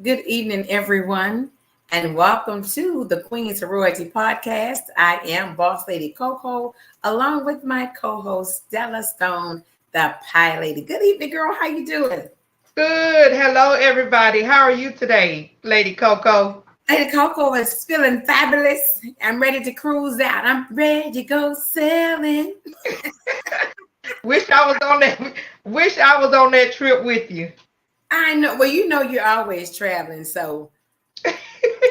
Good evening, everyone, and welcome to the Queen's Sorority Podcast. I am Boss Lady CoCo, along with my co-host Stella Stone, the Pie Lady. Good evening, girl. How you doing? Good. Hello, everybody. How are you today, Lady Coco? Lady CoCo is feeling fabulous. I'm ready to cruise out. I'm ready to go sailing. Wish I was on that. Wish I was on that trip with you. I know. Well, you know you're always traveling, so Yeah.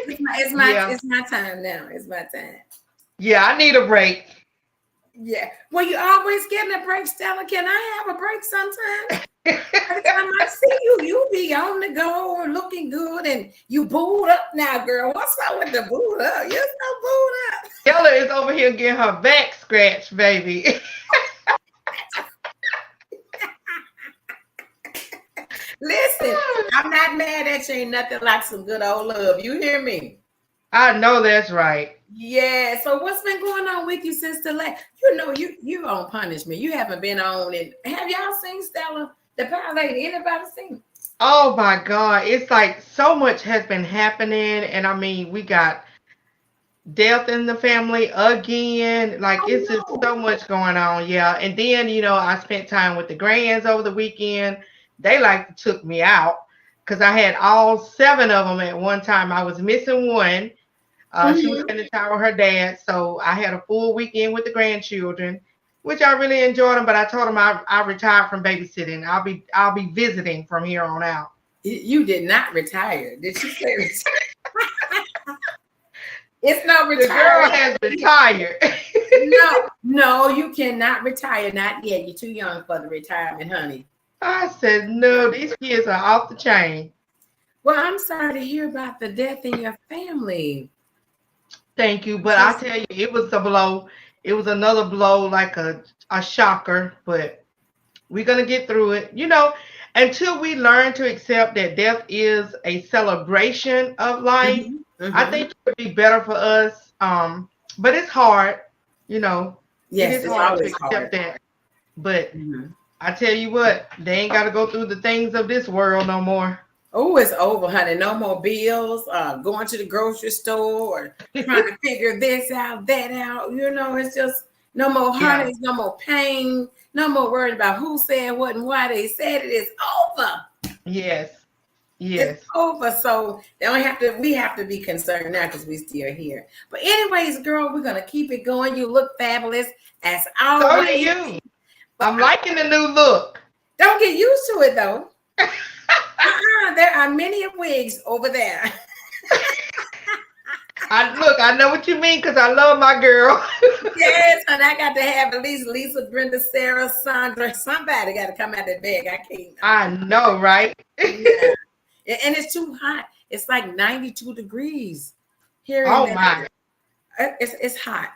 it's my time now. It's my time. Yeah, I need a break. Yeah. Well, you always getting a break, Stella. Can I have a break sometime? Every time I see you, you be on the go or looking good, and you booed up now, girl. What's up with the booed up? You're so booed up. Ella is over here getting her back scratched, baby. Listen, I'm not mad at you. Ain't nothing like some good old love. You hear me? I know that's right. Yeah. So what's been going on with you since the last? You know, you on punishment. You haven't been on it. Have y'all seen Stella, the Pie Lady? Anybody seen? Oh my God, it's like so much has been happening, and I mean, we got death in the family again. Like it's just Oh, so much going on. Yeah, and then I spent time with the grands over the weekend. They like took me out because I had all seven of them at one time. I was missing one. no. She was spending time with her dad, so I had a full weekend with the grandchildren, which I really enjoyed them. But I told them I retired from babysitting. I'll be visiting from here on out. You did not retire. Did you say retire? It's no The girl retirement. has retired. No, you cannot retire. Not yet. You're too young for the retirement, honey. I said, no, these kids are off the chain. Well, I'm sorry to hear about the death in your family. Thank you. But I tell you, it was a blow. It was another blow, like a shocker. But we're going to get through it. Until we learn to accept that death is a celebration of life, I think it would be better for us. But it's hard. It Yes, is it's hard to always accept hard. that. But I tell you what, they ain't got to go through the things of this world no more. Oh, it's over, honey. No more bills, going to the grocery store or trying to figure this out, that out. It's just no more heartaches, no more pain, no more worrying about who said what and why they said it. It's over. Yes. It's over. So we have to be concerned now because we still here. But anyways, girl, we're gonna keep it going. You look fabulous as always. So do you. I'm liking the new look. Don't get used to it though. There are many wigs over there. I know what you mean because I love my girl. Yes, and I got to have at least Lisa, Brenda, Sarah, Sandra. Somebody got to come out that bag. I can't. I know, right? Yeah. And it's too hot. It's like 92 degrees here. Oh my! It's hot.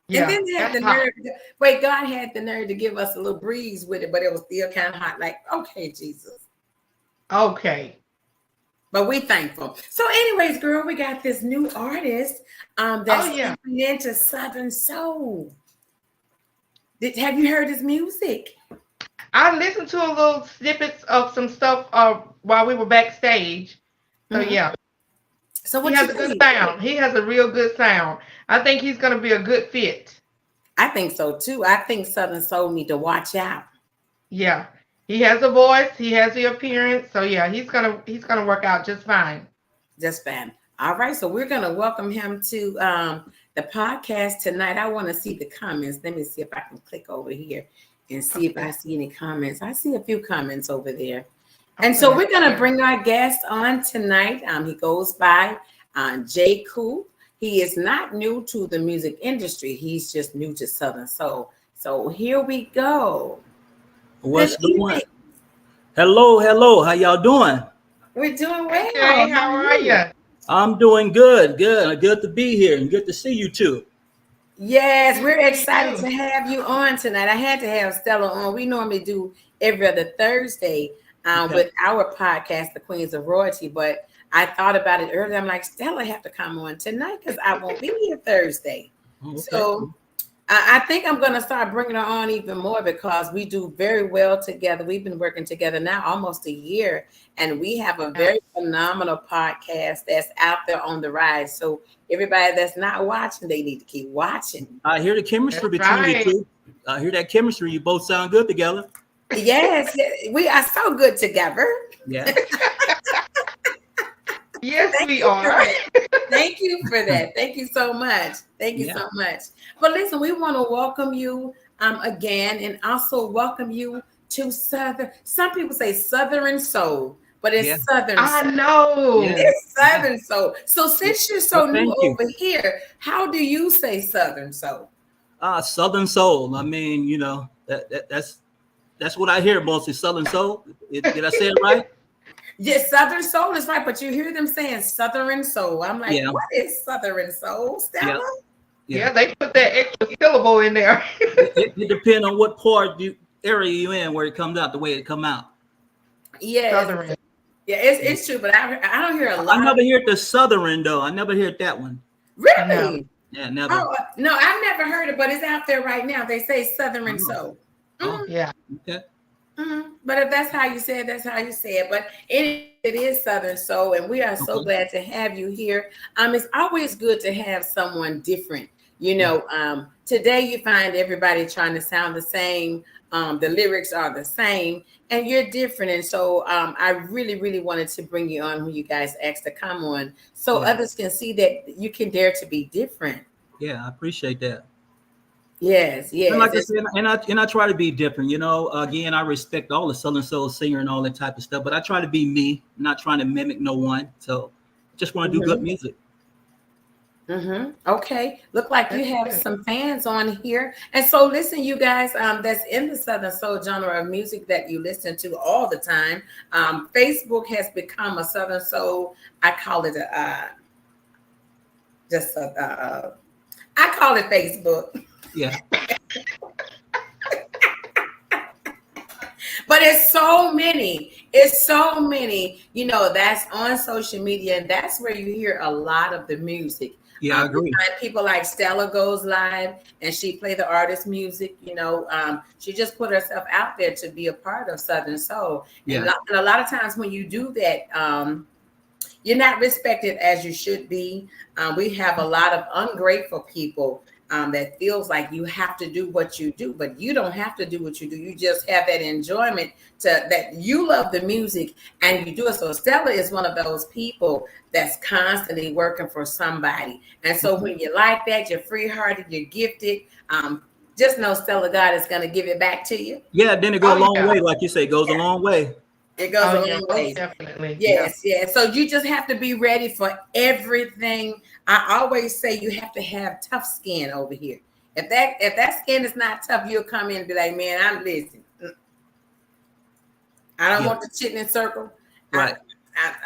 Yeah, and then they had the nerve. Wait, God had the nerve to give us a little breeze with it, but it was still kind of hot. Like, okay, Jesus. Okay. But we thankful. So, anyways, girl, we got this new artist that's into Southern Soul. Have you heard his music? I listened to a little snippets of some stuff while we were backstage. So yeah. So what he has a good sound. He has a real good sound. I think he's gonna be a good fit. I think so too. I think Southern Soul need to watch out. Yeah. He has a voice, he has the appearance. So yeah, he's gonna work out just fine. Just fine. All right. So we're gonna welcome him to the podcast tonight. I want to see the comments. Let me see if I can click over here and see if I see any comments. I see a few comments over there. And so we're going to bring our guest on tonight. He goes by J. Cool. He is not new to the music industry. He's just new to Southern Soul. So here we go. What's going on? Hello. How y'all doing? We're doing well. Okay, how are you? I'm doing good. Good to be here and good to see you too. Yes, we're excited to have you on tonight. I had to have Stella on. We normally do every other Thursday with our podcast, The Queens of Royalty. But I thought about it earlier. I'm like, Stella have to come on tonight because I won't be here Thursday. Okay. So I think I'm going to start bringing her on even more because we do very well together. We've been working together now almost a year, and we have a very phenomenal podcast that's out there on the rise. So everybody that's not watching, they need to keep watching. I hear the chemistry between you two. I hear that chemistry. You both sound good together. Yes, we are so good together. Yeah. Yes, we are. Thank you for that. Thank you so much. Thank you so much. But listen, we want to welcome you again, and also welcome you to Southern. Some people say Southern Soul, but it's Southern Soul. I know. It's Southern Soul. So since you're so new over here, how do you say Southern Soul? Southern Soul. I mean, you know, that's what I hear mostly. Southern Soul. Did I say it right? Yes, Southern Soul is right, but you hear them saying Southern Soul. I'm like, what is Southern Soul, Stella? Yeah, they put that extra syllable in there. it depends on what area you're in, where it comes out, the way it come out. Yeah, it's true, but I don't hear a lot. I never heard the Southern though. I never heard that one. Really? No. Yeah, never. Oh, no, I've never heard it, but it's out there right now. They say Southern Soul. Oh, yeah. Okay. But if that's how you say it, that's how you say it. But it is Southern Soul, and we are so glad to have you here. It's always good to have someone different. You know, today you find everybody trying to sound the same. The lyrics are the same, and you're different. And so I really, really wanted to bring you on when you guys asked to come on, so others can see that you can dare to be different. Yeah, I appreciate that. Yes. And like I said, and I try to be different. You know, again, I respect all the Southern Soul singer and all that type of stuff, but I try to be me, not trying to mimic no one. So just want to do good music. Okay. Look like you have some fans on here. And so listen, you guys, that's in the Southern Soul genre of music that you listen to all the time. Facebook has become a Southern Soul. I call it I call it Facebook. Yeah. But it's so many, you know, that's on social media, and that's where you hear a lot of the music. Yeah, I agree. People like Stella goes live and she play the artist music, you know, she just put herself out there to be a part of Southern Soul. And a lot of times when you do that, you're not respected as you should be. We have a lot of ungrateful people that feels like you have to do what you do, but you don't have to do what you do. You just have that enjoyment that you love the music and you do it. So Stella is one of those people that's constantly working for somebody. And so when you like that, you're free-hearted, you're gifted, just know Stella God is going to give it back to you. Yeah, then it goes a long way. Like you say, it goes a long way. It goes a long way. Definitely. Yes. So you just have to be ready for everything. I always say you have to have tough skin over here. If that skin is not tough, you'll come in and be like, man, I'm listening. I don't want the chitlin circle. Right.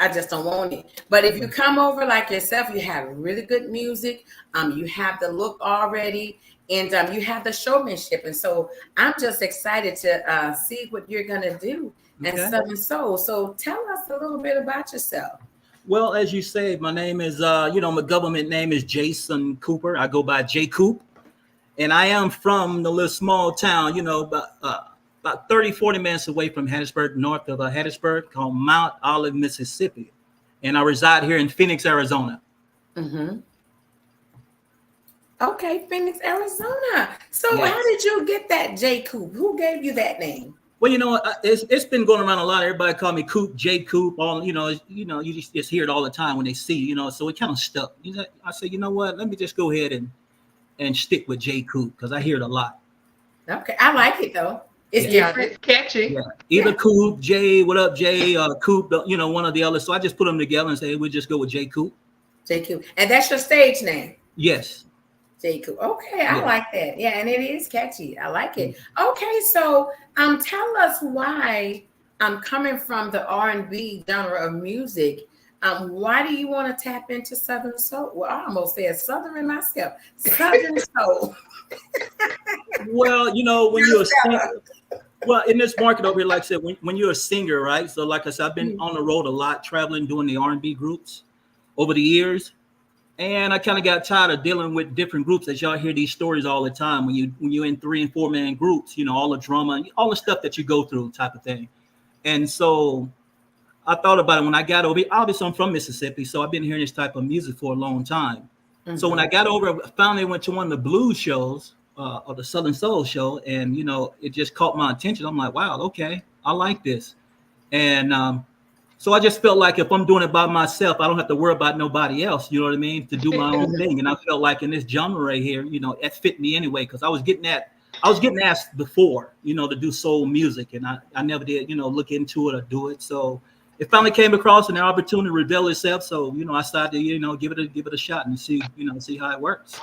I just don't want it. But if you come over like yourself, you have really good music. You have the look already, and you have the showmanship. And so I'm just excited to see what you're gonna do. And Southern Soul. So tell us a little bit about yourself. Well, as you say, my name is, my government name is Jason Cooper. I go by J Coop. And I am from the little small town, you know, about 30, 40 minutes away from Hattiesburg, north of Hattiesburg, called Mount Olive, Mississippi. And I reside here in Phoenix, Arizona. Okay, Phoenix, Arizona. So how did you get that J Coop? Who gave you that name? Well, you know, it's been going around a lot. Everybody call me Coop, J Coop. All you just hear it all the time when they see you. You know, so it kind of stuck. I said, you know what? Let me just go ahead and stick with J Coop because I hear it a lot. Okay, I like it though. It's different. It's catchy. Yeah. Either Coop, Jay, what up, Jay, Coop, you know, one or the other. So I just put them together and say, we'll just go with J Coop. J Coop, and that's your stage name. Yes. J Coop. Okay, I like that. Yeah, and it is catchy. I like it. Okay, so tell us why coming from the R&B genre of music, why do you want to tap into Southern Soul? Well, I almost said Southern myself. Southern Soul. Well, you know, when you're a singer, well, in this market over here, like I said, when you're a singer, right? So like I said, I've been on the road a lot, traveling, doing the R&B groups over the years. And I kind of got tired of dealing with different groups. As y'all hear these stories all the time, when you're in 3 and 4 man groups, all the drama, all the stuff that you go through, type of thing. And so I thought about it when I got over here. Obviously, I'm from Mississippi, so I've been hearing this type of music for a long time. Mm-hmm. So when I got over, I finally went to one of the blues shows or the Southern Soul show, and it just caught my attention. I'm like, wow, okay, I like this, and so I just felt like if I'm doing it by myself, I don't have to worry about nobody else. You know what I mean? To do my own thing. And I felt like in this genre right here, it fit me anyway, because I was getting asked before, to do soul music, and I never did, look into it or do it. So it finally came across an opportunity to reveal itself. So, I started to, give it a shot and see how it works.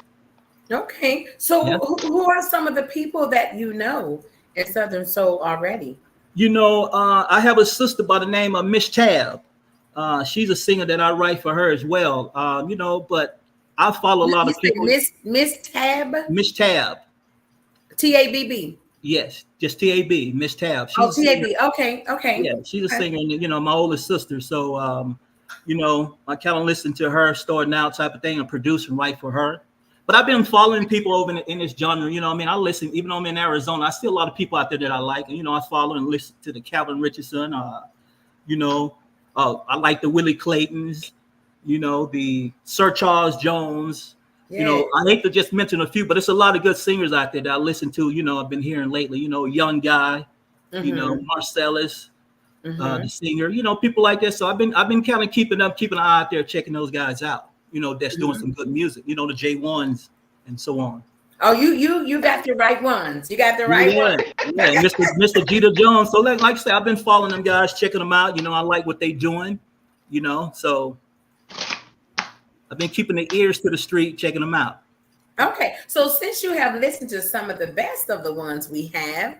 Okay. So who are some of the people that in Southern Soul already? I have a sister by the name of Miss Tab. She's a singer that I write for her as well. But I follow a lot of people. Miss Tab? Miss Tab. Tabb. Yes, just Tab, Miss Tab. She's Tab. Okay. Yeah, she's a singer, and my oldest sister. So, I kind of listen to her starting out type of thing and produce and write for her. But I've been following people over in this genre. I listen, even though I'm in Arizona, I see a lot of people out there that I like. I follow and listen to the Calvin Richardson. I like the Willie Claytons, the Sir Charles Jones. Yeah. I hate to just mention a few, but it's a lot of good singers out there that I listen to. I've been hearing lately. Young Guy, Marcellus, the singer. People like that. So I've been kind of keeping an eye out there, checking those guys out. That's doing some good music. The J1s and so on. Oh, you got the right ones. You got the right ones. Yeah, Mr. Jeter Jones. So like I said, I've been following them guys, checking them out. I like what they doing. So I've been keeping the ears to the street, checking them out. Okay, so since you have listened to some of the best of the ones we have,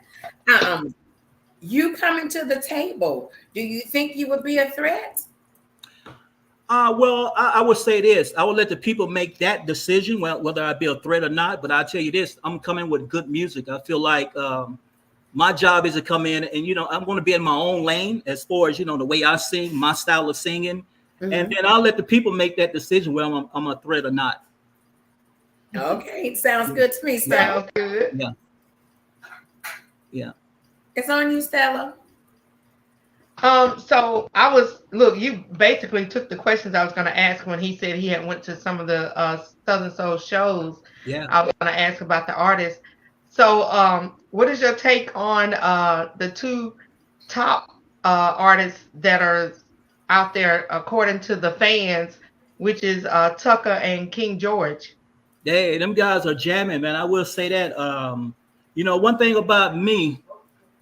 you coming to the table, do you think you would be a threat? Well, I would say this. I would let the people make that decision, whether I be a threat or not. But I'll tell you this, I'm coming with good music. I feel like my job is to come in and, I'm going to be in my own lane as far as, the way I sing, my style of singing. And then I'll let the people make that decision whether I'm a threat or not. Okay. Sounds good to me, Stella. Sounds good. Yeah. It's on you, Stella. So you basically took the questions I was going to ask when he said he had went to some of the Southern Soul shows. Yeah. I was going to ask about the artists. So, what is your take on the two top artists that are out there, according to the fans, which is Tucker and King George? Hey, them guys are jamming, man. I will say that. One thing about me,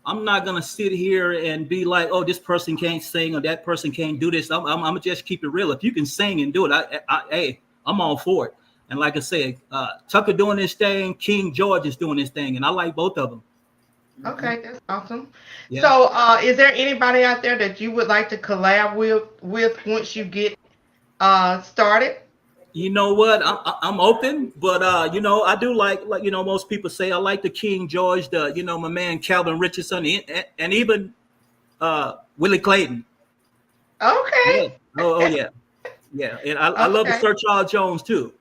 I'm not gonna sit here and be like, oh, this person can't sing or that person can't do this. I'm gonna just keep it real. If you can sing and do it, hey, I'm all for it. And like I said, Tucker doing this thing, King George is doing this thing, and I like both of them. Okay, that's awesome. Yeah. So, is there anybody out there that you would like to collab with once you get started? You know what? I'm open, but I do like most people say, I like the King George, my man Calvin Richardson, and even Willie Clayton. Okay. Yeah. Oh yeah, yeah. And I love the Sir Charles Jones too.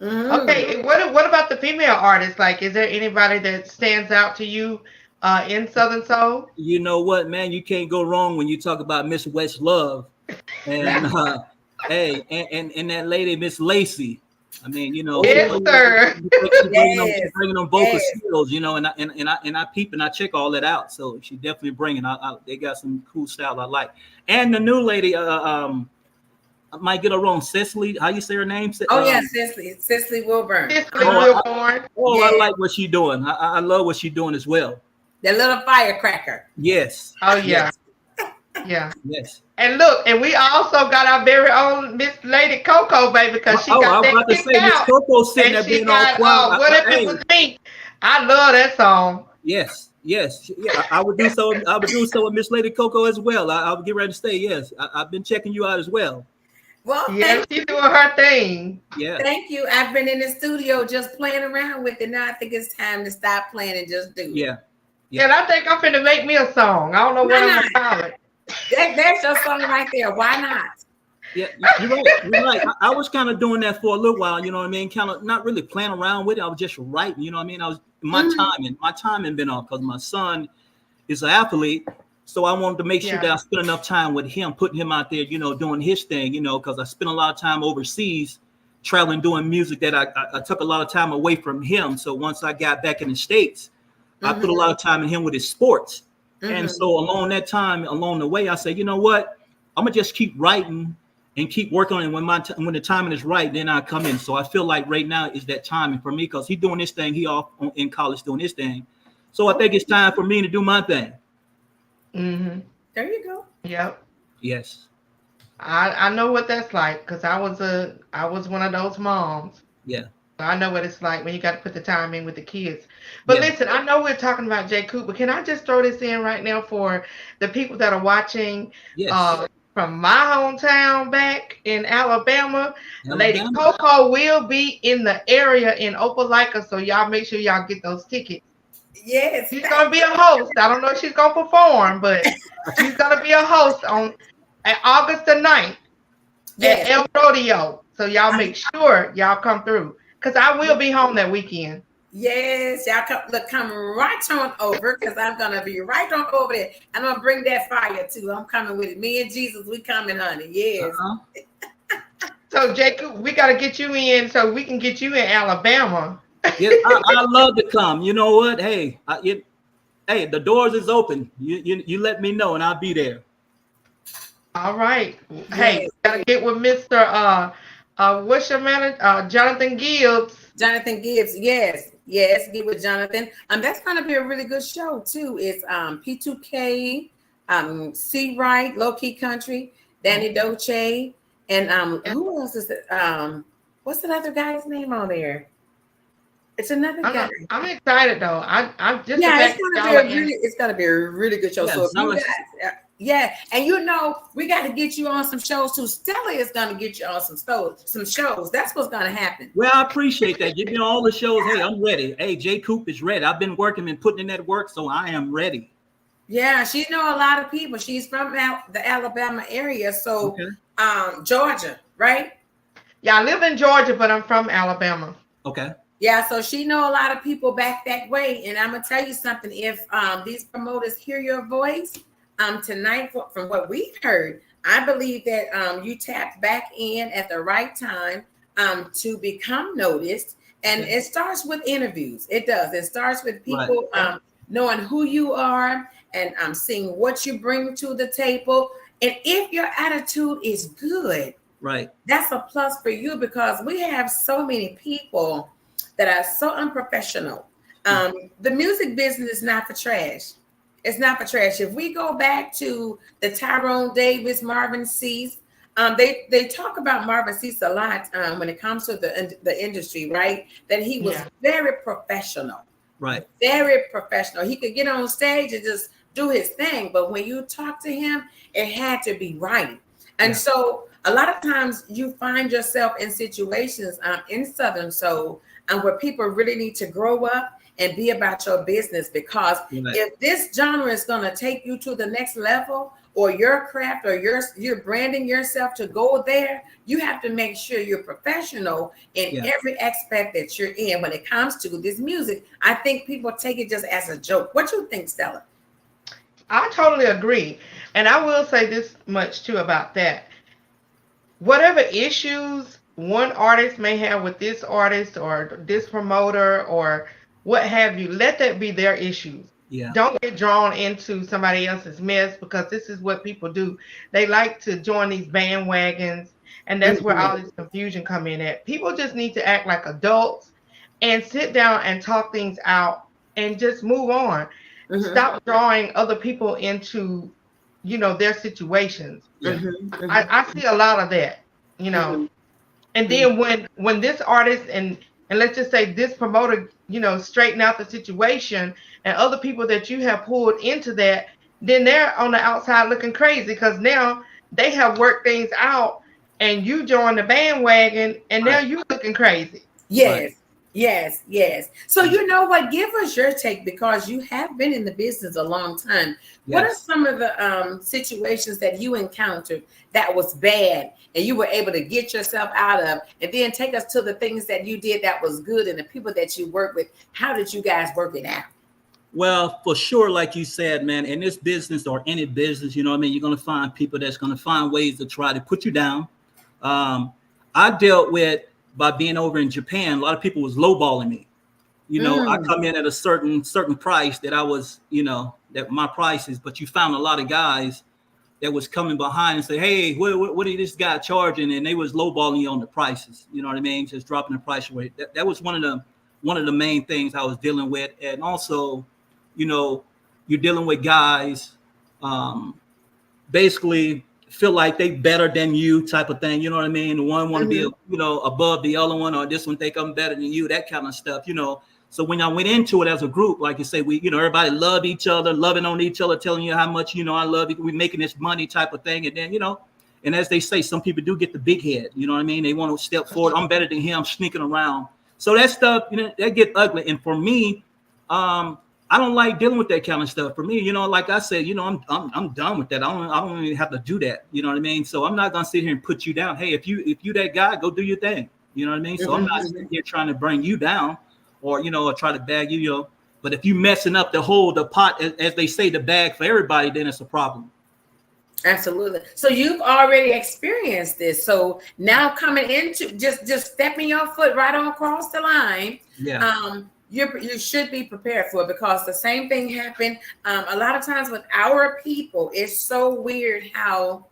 Okay. What about the female artists? Like, is there anybody that stands out to you in Southern Soul? You know what, man? You can't go wrong when you talk about Miss Westlove, and hey, and that lady, Miss Lacey. I mean, yes, sir. Bringing them vocal skills, and I peep and I check all that out. So she definitely bringing. They got some cool style I like. And the new lady, I might get her wrong, Cecily. How you say her name? Cecily Wilburn. I like what she's doing. I love what she's doing as well. The little firecracker. Yes. Oh yeah. Yeah. Yes. And look, and we also got our very own Miss Lady CoCo, baby, because she got that about to say, Miss CoCo sitting there being all quiet. What if it was me? I love that song. Yes. Yeah, I would do so. I would do so with Miss Lady CoCo as well. I would get ready to stay. Yes, I've been checking you out as well. Well, yeah, she's doing her thing. Yeah. Thank you. I've been in the studio just playing around with it. Now I think it's time to stop playing and just do it. Yeah. And I think I'm finna make me a song. I don't know what I'm gonna call it. That's your song right there. Why not? Yeah, you're right. You're right. I was kind of doing that for a little while, you know what I mean? Kind of not really playing around with it. I was just writing, you know what I mean? I was my timing been off because my son is an athlete. So I wanted to make sure that I spent enough time with him, putting him out there, you know, doing his thing, you know, because I spent a lot of time overseas traveling, doing music that I took a lot of time away from him. So once I got back in the States, I put a lot of time in him with his sports. And so along that time, along the way, I said, you know what? I'm gonna just keep writing and keep working on it. When the timing is right, then I come in. So I feel like right now is that timing for me because he's doing his thing. He off in college doing his thing. So I think it's time for me to do my thing. Mm-hmm. There you go. Yep. Yes. I know what that's like because I was one of those moms. Yeah. I know what it's like when you got to put the time in with the kids. But listen, I know we're talking about Jay Cooper. Can I just throw this in right now for the people that are watching from my hometown back in Alabama? Lady CoCo will be in the area in Opelika, so y'all make sure y'all get those tickets. Yes. She's going to be a host. I don't know if she's going to perform, but she's going to be a host on August the 9th at El Rodeo. So y'all make sure y'all come through. Because I will be home that weekend. Yes, y'all come right on over because I'm going to be right on over there. I'm going to bring that fire too. I'm coming with it. Me and Jesus, we coming, honey. Yes. So, Jacob, we got to get you in so we can get you in Alabama. Yes, I love to come. You know what? Hey, hey, the doors is open. You let me know and I'll be there. All right. Yes. Hey, got to get with Mr. What's your manager? Jonathan Gibbs. Jonathan Gibbs, yes, get with Jonathan. That's gonna be a really good show too. It's P2K, C Wright, Low Key Country, Danny Dolce, and who else is it? What's that other guy's name on there? It's another guy. I'm excited though. I'm just it's gonna be a really good show. Yeah, so and you know we got to get you on some shows too. Stella is gonna get you on some shows. That's what's gonna happen. Well, I appreciate that. Give me all the shows. Hey, I'm ready. Hey, Jay Coop is ready. I've been working and putting in that work, so I am ready. Yeah, she know a lot of people. She's from the Alabama area, so Georgia, right? Yeah, I live in Georgia, but I'm from Alabama. Okay. Yeah, so she know a lot of people back that way. And I'm gonna tell you something. If these promoters hear your voice tonight, from what we've heard, I believe that you tapped back in at the right time to become noticed. And it starts with interviews. It does. It starts with people knowing who you are and seeing what you bring to the table. And if your attitude is good, that's a plus for you because we have so many people that are so unprofessional. The music business is not for trash. It's not for trash. If we go back to the Tyrone Davis, Marvin Cease, they talk about Marvin Cease a lot when it comes to the industry, right? That he was very professional. Right. Very professional. He could get on stage and just do his thing, but when you talk to him, it had to be right. And so a lot of times you find yourself in situations in Southern Soul where people really need to grow up and be about your business because if this genre is going to take you to the next level or your craft or you're branding yourself to go there, you have to make sure you're professional in every aspect that you're in when it comes to this music. I think people take it just as a joke. What you think, Stella? I totally agree. And I will say this much too about that. Whatever issues one artist may have with this artist or this promoter or what have you, let that be their issues. Yeah. Don't get drawn into somebody else's mess because this is what people do. They like to join these bandwagons, and that's where all this confusion come in at. People just need to act like adults and sit down and talk things out and just move on. Stop drawing other people into, their situations. I see a lot of that, And then when this artist and let's just say this promoter, straighten out the situation and other people that you have pulled into that, then they're on the outside looking crazy because now they have worked things out and you join the bandwagon and now you looking crazy. Yes. Yes, yes. So you know what? Give us your take because you have been in the business a long time. What are Yes. some of the situations that you encountered that was bad and you were able to get yourself out of? And then take us to the things that you did that was good and the people that you work with. How did you guys work it out? Well, for sure, like you said, man, in this business or any business, you know what I mean, you're going to find people that's going to find ways to try to put you down. Um, I dealt with, by being over in Japan, a lot of people was lowballing me. You know, I Mm, come in at a certain price that I was, that my price is, but you found a lot of guys that was coming behind and say, hey, what is this guy charging? And they was lowballing you on the prices. You know what I mean? Just dropping the price rate. That was one of the main things I was dealing with. And also, you know, you're dealing with guys um, basically feel like they better than you type of thing. You know what I mean? The one want to be, mhm, above the other one, or this one think I'm better than you, that kind of stuff, So when I went into it as a group, like you say, we, everybody loved each other, loving on each other, telling you how much, I love you. We're making this money type of thing. And then, and as they say, some people do get the big head. You know what I mean? They want to step forward. I'm better than him, sneaking around. So that stuff, that get ugly. And for me, I don't like dealing with that kind of stuff. For me, like I said, I'm done with that. I don't even have to do that. You know what I mean? So I'm not gonna sit here and put you down. Hey, if you that guy, go do your thing. You know what I mean? So I'm mhm, not mhm. sitting here trying to bring you down, or try to bag you. But if you messing up the pot, as they say, the bag for everybody, then it's a problem. Absolutely. So you've already experienced this. So now coming into just stepping your foot right on across the line, Yeah. you should be prepared for it because the same thing happened a lot of times with our people. It's so weird how,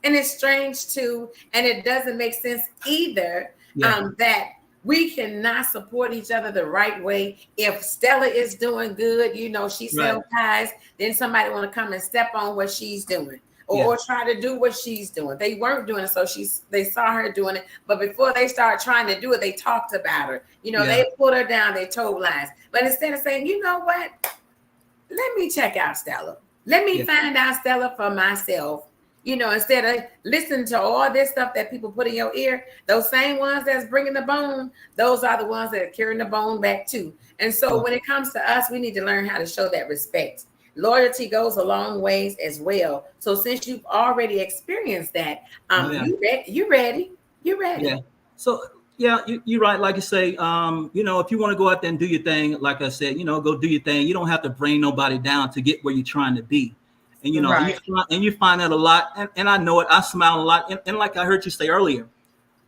and it's strange too, and it doesn't make sense either, Yeah. that we cannot support each other the right way. If Stella is doing good, she Right. sells ties, then somebody want to come and step on what she's doing. Yeah. Or try to do what she's doing. They weren't doing it, so they saw her doing it. But before they started trying to do it, they talked about her. Yeah. They put her down. They told lies. But instead of saying, you know what, let me check out Stella. Let me Yeah. find out Stella for myself. Instead of listening to all this stuff that people put in your ear, those same ones that's bringing the bone, those are the ones that are carrying the bone back too. And so Yeah. when it comes to us, we need to learn how to show that respect. Loyalty goes a long ways as well. So since you've already experienced that, Oh, yeah. you ready. Yeah. So yeah, you're right. Like you say, if you want to go out there and do your thing, like I said, go do your thing. You don't have to bring nobody down to get where you're trying to be. And Right. you find that a lot. And I know it. I smile a lot. And like I heard you say earlier,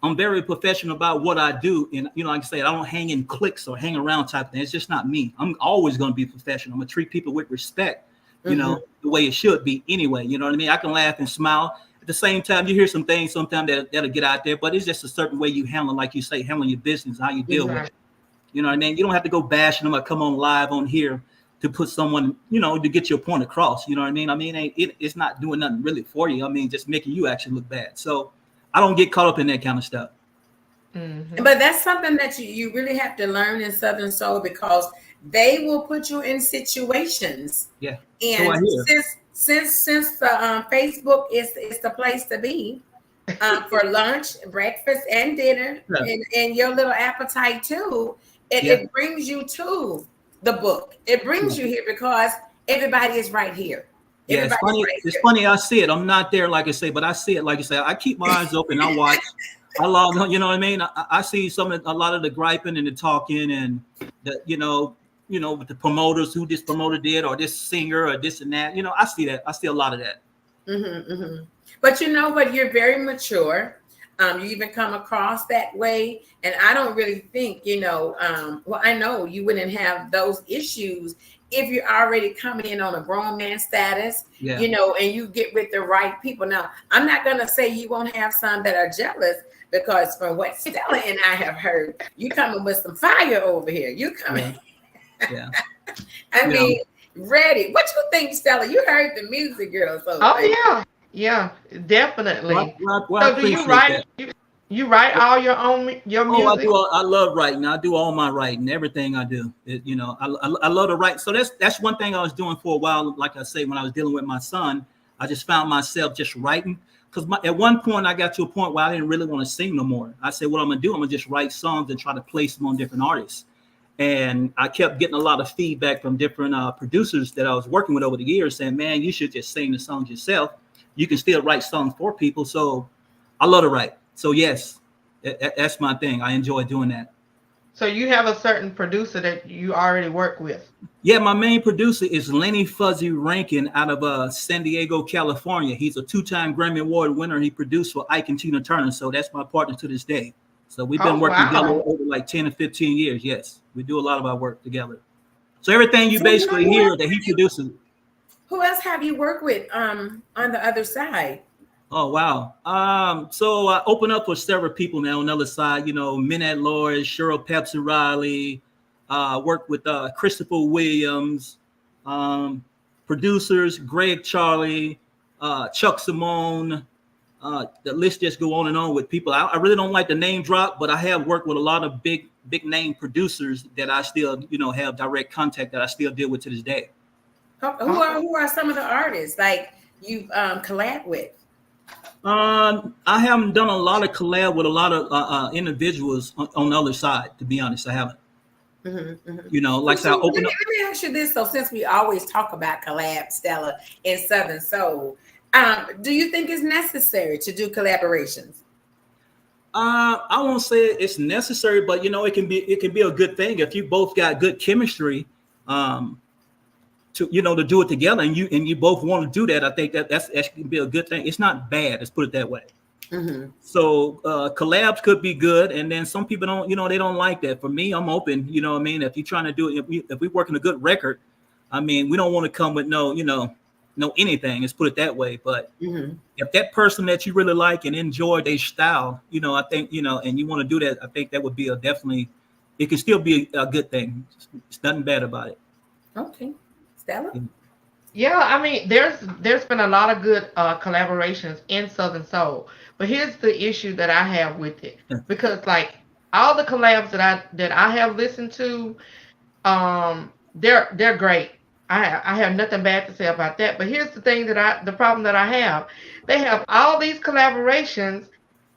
I'm very professional about what I do. And like I said, I don't hang in cliques or hang around type thing. It's just not me. I'm always going to be professional. I'm gonna treat people with respect, Mhm. the way it should be anyway. You know what I mean? I can laugh and smile. At the same time, you hear some things sometimes that'll get out there, but it's just a certain way you handle, like you say, handling your business, how you deal with Right. it. You know what I mean? You don't have to go bashing them or come on live on here to put someone, to get your point across. You know what I mean? I mean, it's not doing nothing really for you. I mean, just making you actually look bad. So I don't get caught up in that kind of stuff. Mm-hmm. But that's something that you really have to learn in Southern Soul because they will put you in situations. Yeah. So I And hear. since the Facebook is the place to be for lunch, breakfast, and dinner, Yeah. and your little appetite too, Yeah. it brings you to the book. It brings Yeah. you here because everybody is right here. Yeah, it's Everybody's funny. right It's here. funny. I see it. I'm not there, like I say, but I see it. Like I say, I keep my eyes open. I watch. I log on. You know what I mean? I see a lot of the griping and the talking and the, with the promoters, who this promoter did, or this singer, or this and that. I see that. I see a lot of that. Mm-hmm, mm-hmm. But you know what? You're very mature. You even come across that way. And I don't really think, well, I know you wouldn't have those issues if you're already coming in on a grown man status, Yeah. And you get with the right people. Now, I'm not going to say you won't have some that are jealous because from what Stella and I have heard, you coming with some fire over here. You coming. Yeah. I You know, mean, ready. What you think, Stella? You heard the music, girl. So Oh yeah. Yeah, definitely. I So do you appreciate write that. you write all your Oh, I music? do. I love writing. I do all my writing, everything I do. I love to write. So that's one thing I was doing for a while. Like I say, when I was dealing with my son, I just found myself just writing. Because at one point, I got to a point where I didn't really want to sing no more. I said, what I'm going to do, I'm going to just write songs and try to place them on different artists. And I kept getting a lot of feedback from different producers that I was working with over the years saying, man, you should just sing the songs yourself. You can still write songs for people. So I love to write. So yes, that's my thing. I enjoy doing that. So you have a certain producer that you already work with? Yeah, my main producer is Lenny Fuzzy Rankin out of San Diego, California. He's a 2-time Grammy Award winner. He produced for Ike and Tina Turner. So that's my partner to this day. So we've been working together over like 10 or 15 years. Yes, we do a lot of our work together. So everything you basically hear that he produces. Who else have you worked with on the other side? Oh, wow. So I open up for several people now on the other side, you know, Minette Lord, Cheryl Pepsi Riley, worked with Christopher Williams, producers, Greg Charlie, Chuck Simone. The list just go on and on with people. I really don't like the name drop, but I have worked with a lot of big name producers that I still, you know, have direct contact that I still deal with to this day. Who are some of the artists like you've collabed with? I haven't done a lot of collab with a lot of individuals on the other side. To be honest, I haven't. You know, like I open up. Let me ask you this. So since we always talk about collab, Stella, and Southern Soul, do you think it's necessary to do collaborations? I won't say it's necessary, but you know, it can be a good thing if you both got good chemistry. To do it together, and you both want to do that. I think that can be a good thing. It's not bad. Let's put it that way. So collabs could be good, and then some people don't. You know, they don't like that. For me, I'm open. You know what I mean? If you're trying to do it, if we working a good record, I mean, we don't want to come with no anything. Let's put it that way. But if that person that you really like and enjoy their style, you know, I think, you know, and you want to do that, I think that would be definitely. It can still be a good thing. It's nothing bad about it. Okay. Stella? Yeah, I mean, there's been a lot of good collaborations in Southern Soul, but here's the issue that I have with it, because like all the collabs that I have listened to, they're great. I have nothing bad to say about that. But here's the thing the problem that I have, they have all these collaborations,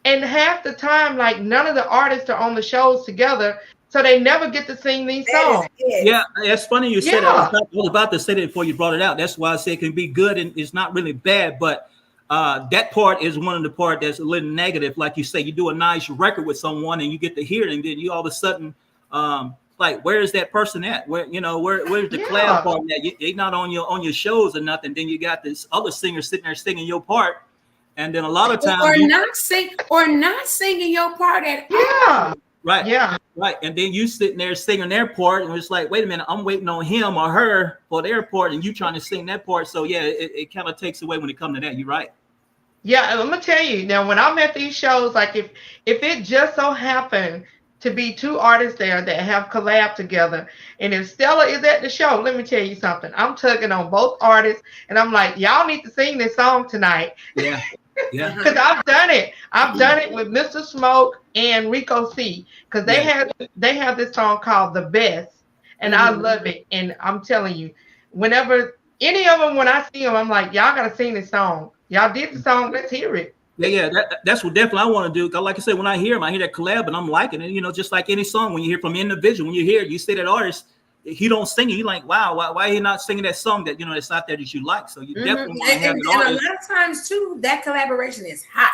and half the time, like none of the artists are on the shows together. So they never get to sing these songs. Yeah, that's funny you said that. I was about to say that before you brought it out. That's why I say it can be good and it's not really bad. But that part is one of the part that's a little negative. Like you say, you do a nice record with someone and you get to hear it, and then you all of a sudden, like, where is that person at? Where's the collab part at? They're not on your shows or nothing. Then you got this other singer sitting there singing your part, and then a lot of times not singing your part at all. Right. Yeah. Right. And then you sitting there singing their part, and it's like, wait a minute, I'm waiting on him or her for their part, and you trying to sing that part. So yeah, it kind of takes away when it comes to that. You're right. Yeah, and I'm gonna tell you now, when I'm at these shows, like if it just so happened to be two artists there that have collabed together, and if Stella is at the show, let me tell you something. I'm tugging on both artists, and I'm like, y'all need to sing this song tonight. Yeah. Yeah, because I've done it. I've done it with Mr. Smoke and Rico C. Because they have this song called "The Best," and I love it. And I'm telling you, whenever any of them, when I see them, I'm like, y'all gotta sing this song. Y'all did the song. Let's hear it. Yeah, that's what definitely I want to do. Cause like I said, when I hear them, I hear that collab, and I'm liking it. You know, just like any song, when you hear from an individual, when you hear it, you say that artist, he don't sing it. You're like, wow, why he not singing that song that, you know, that's out there that you like? So you definitely want to have an artist. And a lot of times too, that collaboration is hot.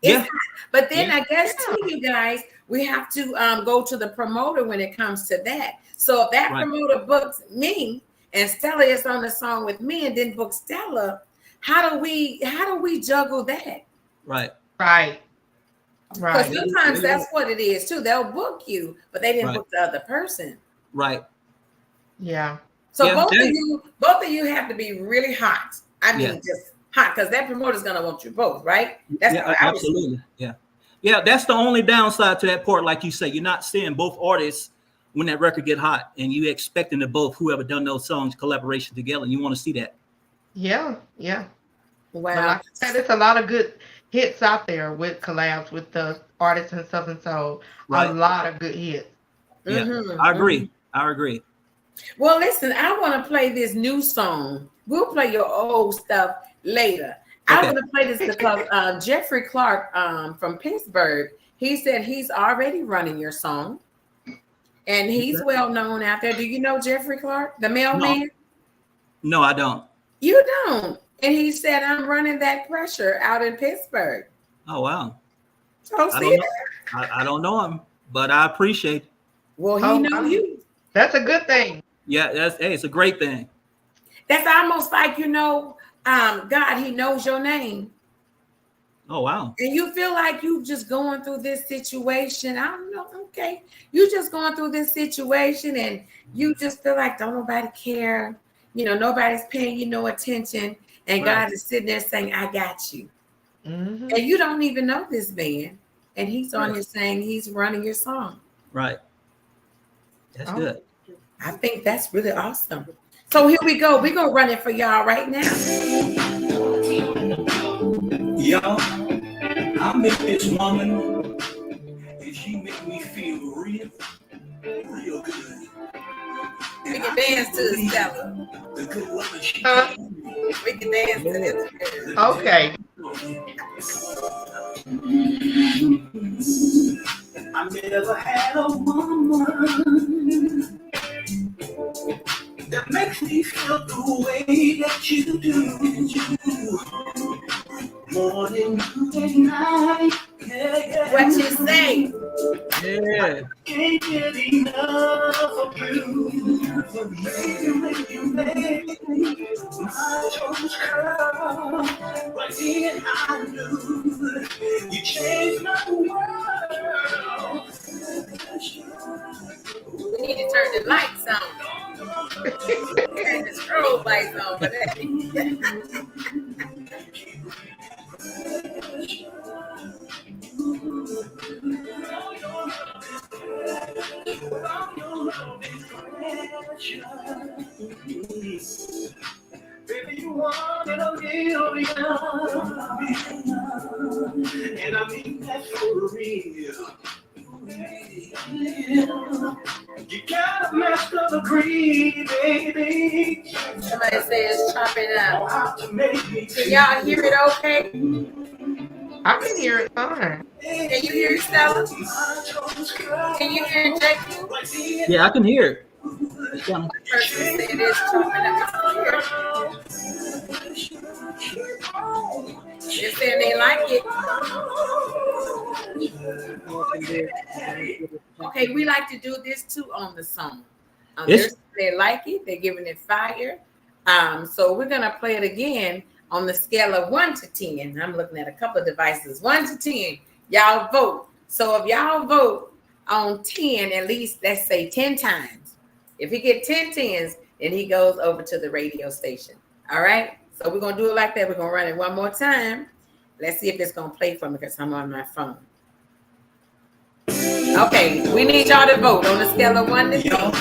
It's hot. But then I guess too, you guys, we have to go to the promoter when it comes to that. So if that promoter books me and Stella is on the song with me and then books Stella, how do we juggle that? Right. Because sometimes that's what it is too. They'll book you, but they didn't book the other person. Right. Yeah. So both of you have to be really hot. I mean, just hot, because that promoter's gonna want you both, right? That's absolutely. Yeah. That's the only downside to that part. Like you say, you're not seeing both artists when that record get hot, and you expecting to both whoever done those songs collaboration together, and you want to see that. Yeah. Wow. But like I said, there's a lot of good hits out there with collabs with the artists in Southern Soul. A lot of good hits. Yeah, I agree. Well, listen, I want to play this new song. We'll play your old stuff later. Okay. I want to play this because Jeffrey Clark from Pittsburgh, he said he's already running your song. And he's well known out there. Do you know Jeffrey Clark, the mailman? No, I don't. You don't. And he said, I'm running that pressure out in Pittsburgh. Oh, wow. So I don't know. I don't know him, but I appreciate it. Well, he knows you. That's a good thing. Yeah, it's a great thing. That's almost like, God, he knows your name. Oh, wow. And you feel like you just going through this situation. I don't know. Okay. You just going through this situation and you just feel like don't nobody care. Nobody's paying you no attention. And God is sitting there saying, I got you. Mm-hmm. And you don't even know this man. And he's on here saying he's running your song. Right. That's good. I think that's really awesome. So here we go. We're going to run it for y'all right now. Y'all, I met this woman and she made me feel real good. We can dance to it, Stella. The good woman she We can dance to this. Okay. I never had a woman that makes me feel the way that you do. Morning, good night. Yeah. What you say? Yeah. Can't get enough of you. When you make my toes curl, right then I knew you changed my world. We need to turn the lights on. Turn the strobe lights on for that. Baby, you want it a million, and I mean that for real. You gotta master the breed, baby. Somebody says chop it up. How to make me Can y'all hear it okay? I can hear it fine. Can you hear it, Stella? Can you hear it, Jake? Yeah, I can hear it. The person said it's chopping up. They said they like it. Okay, we like to do this too on the song. They like it. They're giving it fire. So we're gonna play it again on the scale of 1 to 10. I'm looking at a couple of devices. 1 to 10. Y'all vote. So if y'all vote on 10, at least let's say 10 times. If he get 10 tens, then he goes over to the radio station. All right. So we're gonna do it like that. We're gonna run it one more time. Let's see if it's gonna play for me because I'm on my phone. Okay, we need y'all to vote on the scale of 1 to 10.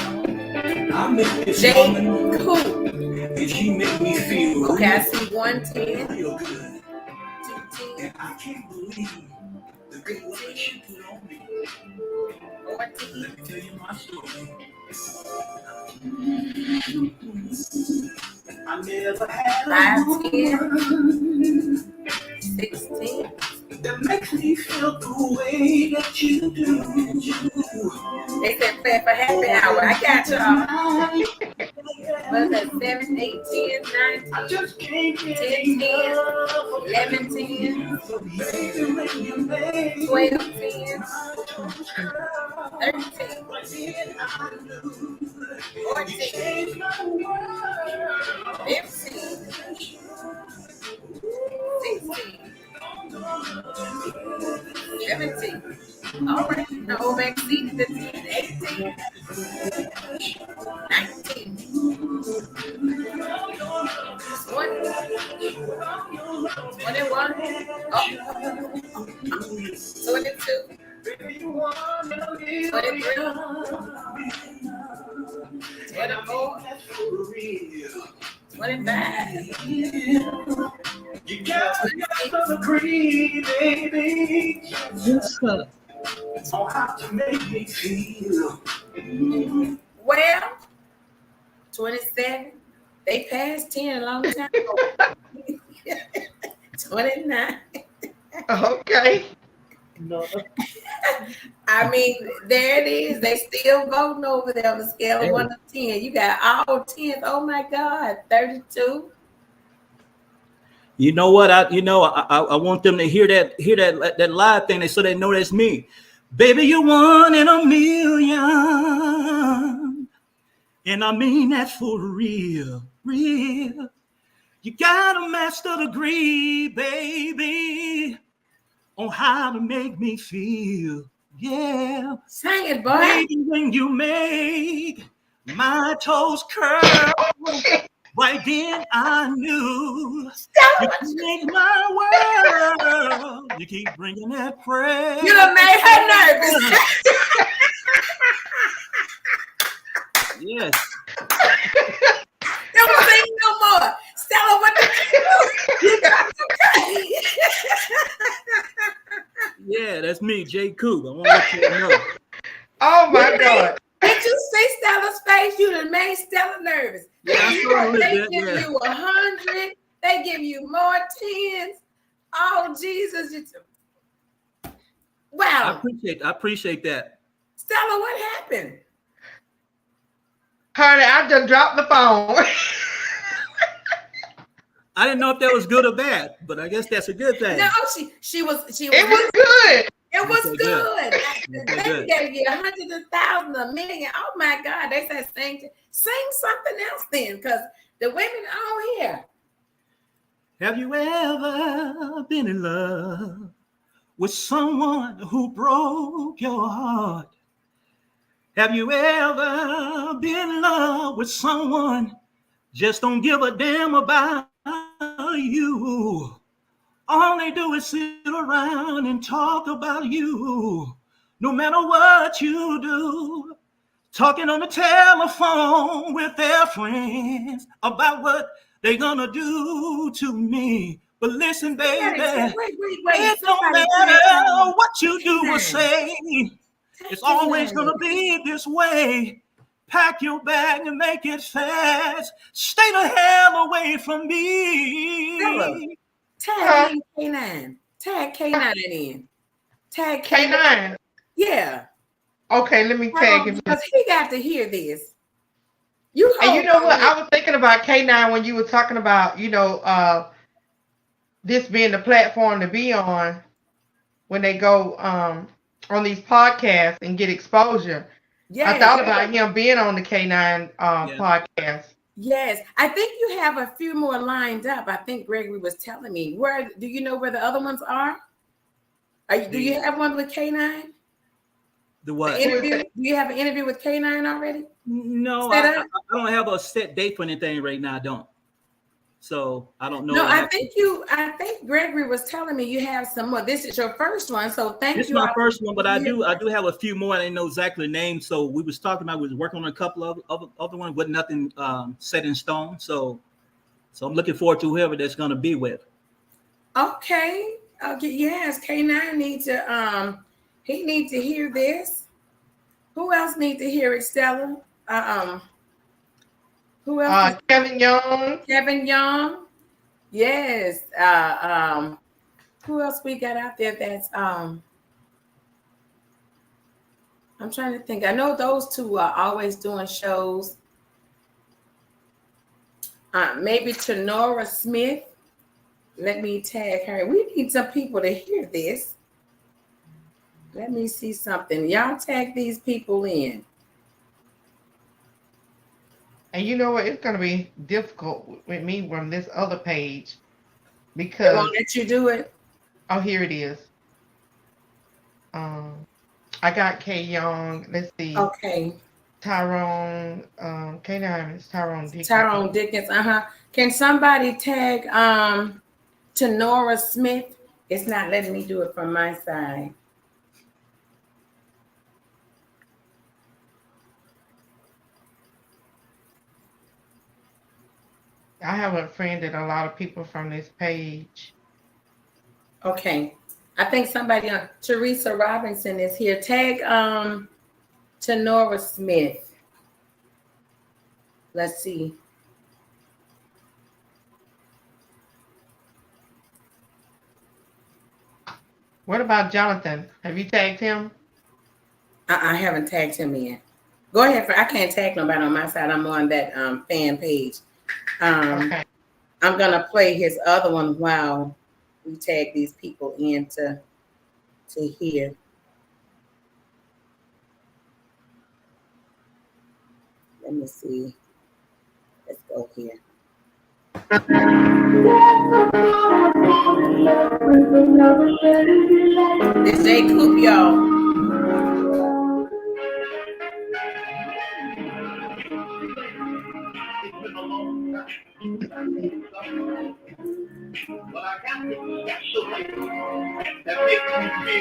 Jay, cool. And she made me feel okay, I see 110. real good. 210. And I can't believe the good work she put on me. 14. Let me tell you my story. I never had a 510. 16. that makes me feel the way that you do. They said play for happy hour. I got y'all. Was that 7, 8, 10, 9, 10, 10, 10, 11, 10, 12, 10, 13, 14, 15, 16, 17. All right, now go back seat to 18, 19, 20, 21, 22, 23, 24, 25. You gotta agree, baby. Yes, sir. On how to make me feel. Well, 27. They passed 10 a long time ago. 29. Okay. No. I mean, there it is. They still voting over there on the scale of Hey. 1 to 10. You got all 10s. Oh my God, 32. You know what? I want them to hear that live thing, so they know that's me. Baby, you're 1 in a million. And I mean that for real, real. You got a master degree, baby, on how to make me feel. Yeah. Sing it, boy. Baby, when you make my toes curl, right then I knew you make my world. You keep bringing that prayer. You done made her nervous. Yes. Don't sing no more. Stella, what did you do? You got okay. Yeah, that's me, Jay Coop. I want to let you know. Oh my God. Did you see Stella's face? You done made Stella nervous. Yeah, I saw a little They bit, give yeah. you 100. They give you more 10s. Oh, Jesus. Wow. I appreciate that. Stella, what happened? Honey, I just dropped the phone. I didn't know if that was good or bad, but I guess that's a good thing. No, she was It was good. It was Okay, good. Okay, They good. gave you 100, 1,000, a million. Oh my God. They said sing something else then, because the women on here. Have you ever been in love with someone who broke your heart? Have you ever been in love with someone just don't give a damn about you? All they do is sit around and talk about you. No matter what you do, talking on the telephone with their friends about what they're gonna do to me. But listen, baby, Wait. it don't Somebody matter tag what you do or K9. say. Tag It's always K9. gonna be this way. Pack your bag and make it fast. Stay the hell away from Stella, me. tag in K9. Tag K9 in. Tag K9. K9. Yeah. Okay, let me tag him. Because he got to hear this. You And you hold know on what? here. I was thinking about K9 when you were talking about, this being the platform to be on when they go on these podcasts and get exposure. I thought about him being on the K9 podcast. Yes. I think you have a few more lined up. I think Gregory was telling me. Where do you know where the other ones are? Do you have one with K9? The what? Interview? Do you have an interview with K9 already? No, Set I up? don't have a set date for anything right now. I don't. So I don't know. No, I think Gregory was telling me you have some more. This is your first one, so thank you. This is my first one, but I do have a few more. I didn't know exactly the name. So we was talking about, we was working on a couple of other ones, but nothing set in stone. So I'm looking forward to whoever that's gonna be with. Okay. Yes, K9 needs to he needs to hear this. Who else needs to hear it, Stella? Who else? Kevin Young. Kevin Young. Yes. Who else we got out there that's I'm trying to think. I know those two are always doing shows. Maybe Tenora Smith. Let me tag her. We need some people to hear this. Let me see something. Y'all tag these people in. And you know what? It's going to be difficult with me from this other page They because. won't let you do it? Oh, here it is. I got K Young. Let's see. Okay. Tyrone. K9 is Tyrone Dickens. Tyrone Dickens. Can somebody tag Tenora Smith? It's not letting me do it from my side. I haven't friended a lot of people from this page. Okay. I think somebody Teresa Robinson is here. Tag Tenora Smith. Let's see. What about Jonathan? Have you tagged him? I haven't tagged him in. Go ahead. I can't tag nobody on my side. I'm on that fan page. Okay. I'm gonna play his other one while we tag these people in to hear. Let me see. Let's go here. It's J. Coop, y'all. Well, I got this special lady that makes me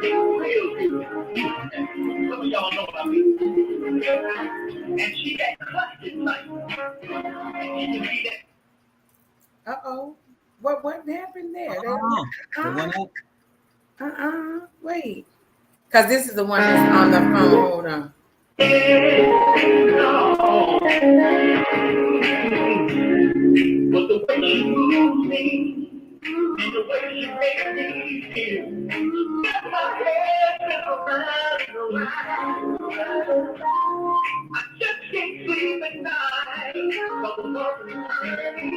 feel good. Some of y'all know about me. And she that clutched night. And she can be that. Uh-oh. What happened there? Wait. Because this is the one that's on the phone. Hold on. But the way she moves me, and the way she makes me feel, got my head around and around. I just can't sleep at night. But the Lord is me.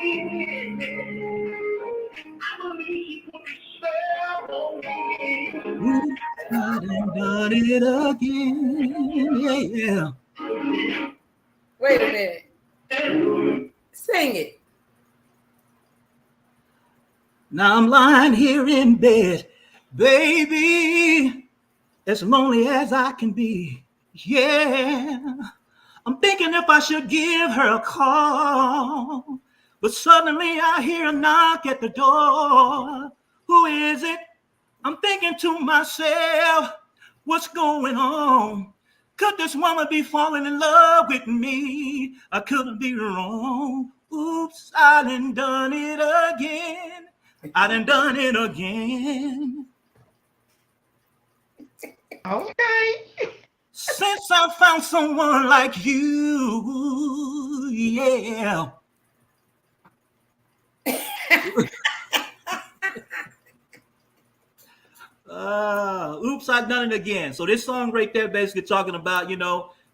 I believe she put a spell on me. I done it again. Yeah. Wait a minute. Sing it. Now I'm lying here in bed, baby, as lonely as I can be. Yeah. I'm thinking if I should give her a call, but suddenly I hear a knock at the door. Who is it? I'm thinking to myself, what's going on? Could this woman be falling in love with me? I couldn't be wrong. Oops, I done it again. I done it again. Okay. Since I found someone like you, yeah. Oops, I done it again. So this song right there basically talking about,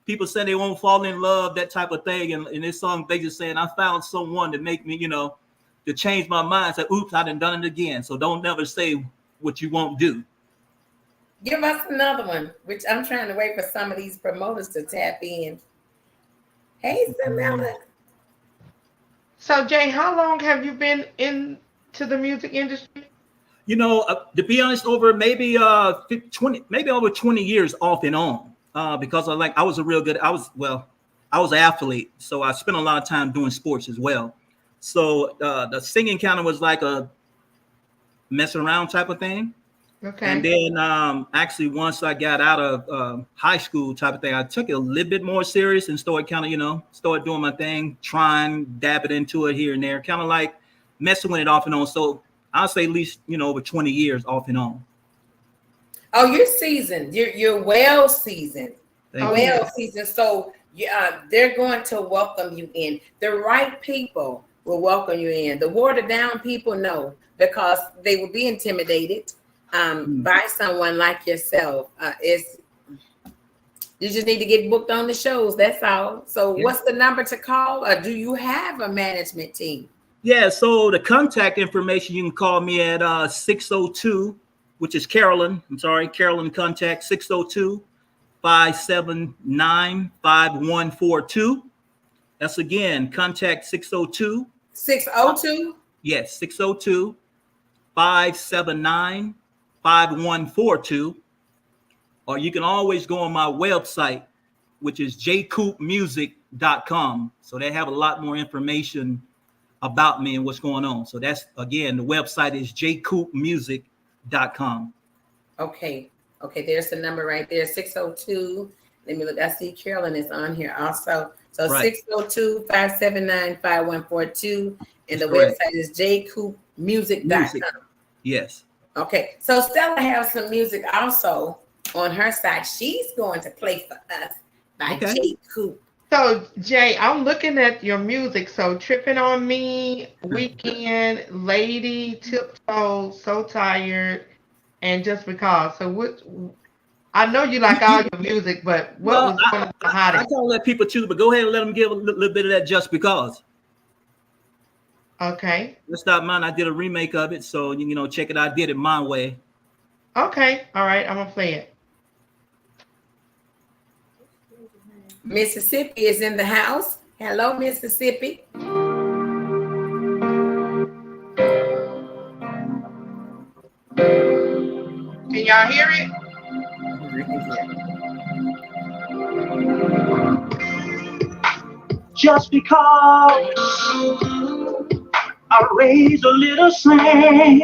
people say they won't fall in love, that type of thing. And in this song, they just saying, I found someone to make me, to change my mind. Say, oops, I done it again. So don't never say what you won't do. Give us another one, which I'm trying to wait for some of these promoters to tap in. Hey, Samantha. So, Jay, how long have you been into the music industry? To be honest, over maybe 20, maybe over 20 years off and on. Because I was an athlete, so I spent a lot of time doing sports as well. So the singing kind of was like a messing around type of thing. Okay. And then actually once I got out of high school type of thing, I took it a little bit more serious and started kind of, started doing my thing, trying, dabbing into it here and there, kind of like messing with it off and on. So I'll say at least, over 20 years off and on. Oh, you're seasoned. You're well seasoned. Yeah. Seasoned. So they're going to welcome you in. The right people will welcome you in. The watered down people, no, because they will be intimidated by someone like yourself. You just need to get booked on the shows. That's all. So what's the number to call? Or do you have a management team? Yeah, so the contact information, you can call me at 602, which is Carolyn. I'm sorry, Carolyn contact 602-579-5142. That's again, contact 602. 602? Yes, 602-579-5142. Or you can always go on my website, which is jcoopmusic.com. So they have a lot more information about me and what's going on. So that's, again, the website is jcoopmusic.com. Okay, there's the number right there, 602. Let me look. I see Carolyn is on here also. So right. 602-579-5142. And the website is jcoopmusic.com. Yes. Okay, so Stella has some music also on her side. She's going to play for us by J. Coop. So Jay, I'm looking at your music. So tripping on me, weekend, lady, tiptoe, so tired, and just because. So what? I know you like all your music, but what Well, was one of the I hottest? can't let people choose, but go ahead and let them give a little bit of that just because. Okay. Let's stop mine. I did a remake of it, so check it out. I did it my way. Okay. All right. I'm gonna play it. Mississippi is in the house. Hello, Mississippi. Can y'all hear it? Just because I raise a little sand,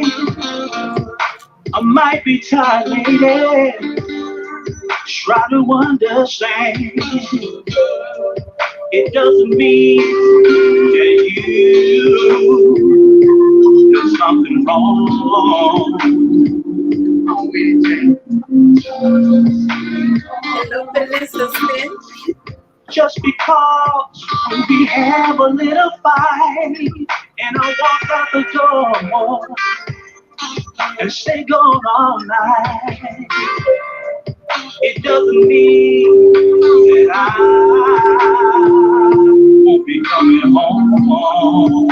I might be tired, lady. Try to understand. It doesn't mean that you did something wrong. Hello, Vanessa Spence. Just because we have a little fight and I walk out the door and stay gone all night, it doesn't mean that I won't be coming home.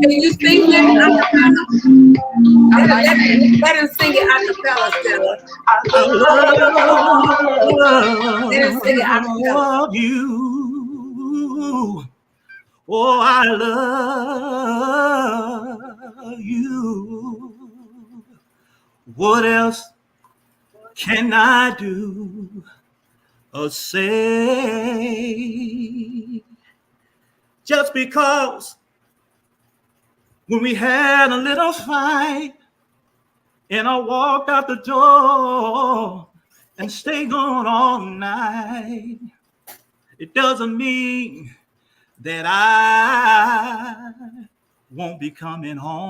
Can you sing that acapella? Let him sing it acapella, Stella. I Let him sing it acapella. love you. Oh, I love you. What else can I do or say? Just because when we had a little fight and I walked out the door and stayed gone all night, it doesn't mean that I won't be coming home.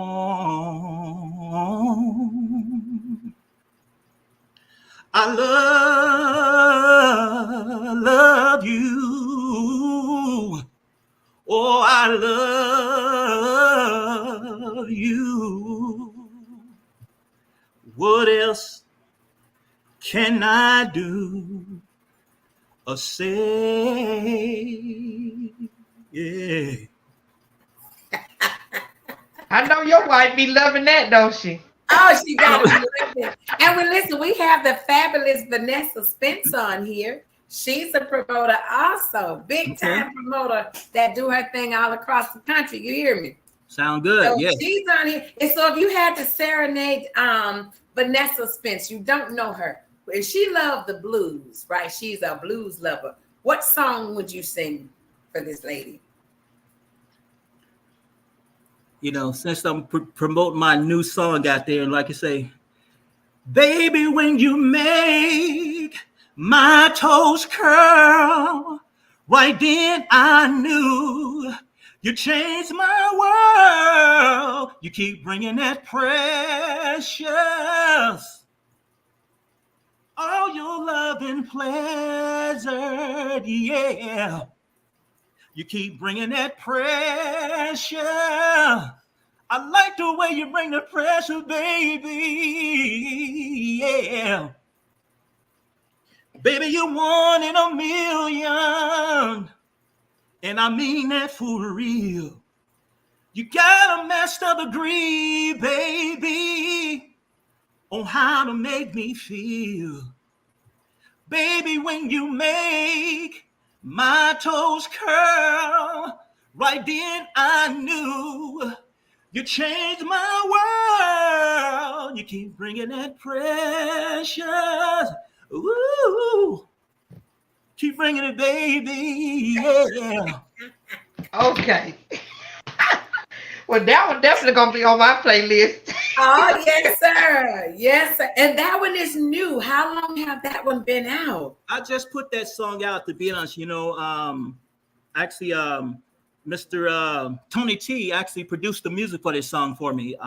I love you. Oh, I love you. What else can I do or say? Yeah. I know your wife be loving that, don't she? Oh, she got it. And we have the fabulous Vanessa Spence on here. She's a promoter also, big time promoter that do her thing all across the country. You hear me? Sound good. So Yeah. she's on here. And so if you had to serenade Vanessa Spence, you don't know her. And she loved the blues, right? She's a blues lover. What song would you sing for this lady? Since I'm promoting my new song out there, and like I say, baby, when you make my toes curl, right then I knew you changed my world. You keep bringing that precious, all your love and pleasure, yeah. You keep bringing that pressure. I like the way you bring the pressure, baby. Yeah. Baby, you're 1 in a million. And I mean that for real. You got a master degree, baby, on how to make me feel. Baby, when you make my toes curl, right then I knew you changed my world. You keep bringing that precious. Ooh, keep bringing it, baby. Yeah. Okay. Well, that one definitely gonna be on my playlist. Oh, yes, sir. Yes, sir. And that one is new. How long have that one been out? I just put that song out, to be honest. Actually, Mr. Tony T actually produced the music for this song for me.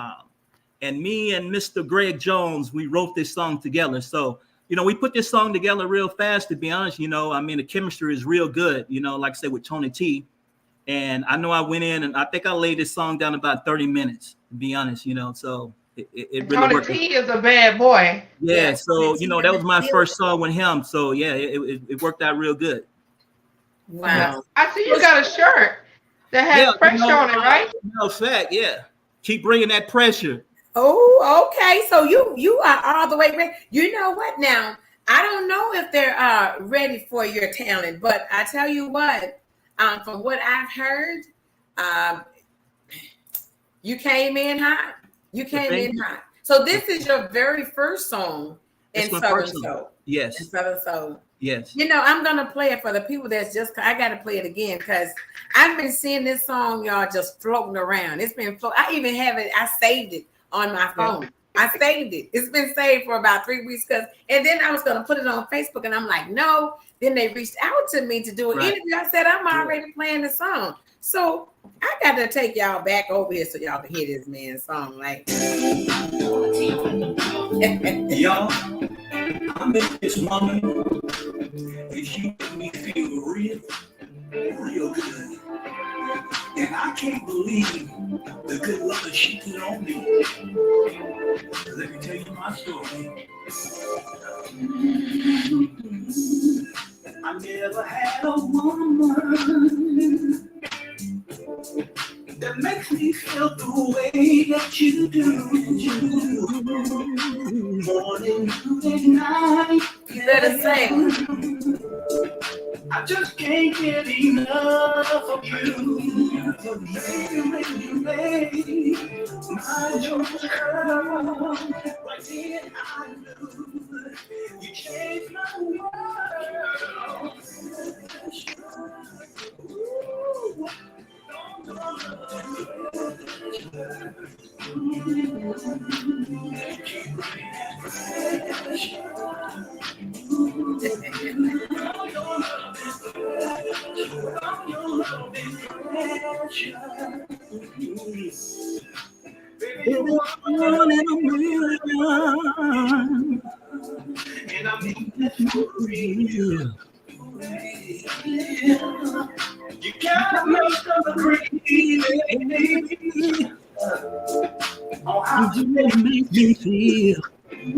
And me and Mr. Greg Jones, we wrote this song together. So, you know, we put this song together real fast, to be honest. You know, I mean, the chemistry is real good, you know, like I said, with Tony T. And I know I went in and I think I laid this song down about 30 minutes, to be honest, you know, so it really Tony worked. T is a bad boy. Yeah, so, you know, that was my first song with him. So, yeah, it worked out real good. Wow. I see you got a shirt that has pressure on it, right? No fact, yeah. Keep bringing that pressure. Oh, okay. So you are all the way ready. You know what now? I don't know if they're ready for your talent, but I tell you what, from what I've heard, you came in hot. You came in hot. So this is your very first song in Southern Soul. Yes. In Southern Soul. Yes. You know, I'm gonna play it for the people I gotta play it again because I've been seeing this song, y'all, just floating around. It's been I even have it, I saved it on my phone. I saved it. It's been saved for about 3 weeks and then I was gonna put it on Facebook and I'm like, no. Then they reached out to me to do an interview. I said, I'm already playing the song. So I got to take y'all back over here so y'all can hear this man's song. Like, y'all, I'm in this moment. If you make me feel real good. And I can't believe the good love that she put on me. Let me tell you my story. I never had a woman that makes me feel the way that you do. Morning, noon, and night. You better sing. I just can't get enough of you. You made my joys come. Right then I knew you changed my world. Ooh. And I mean that for real. You gotta make them agree, baby. Oh, how you make me feel. Baby,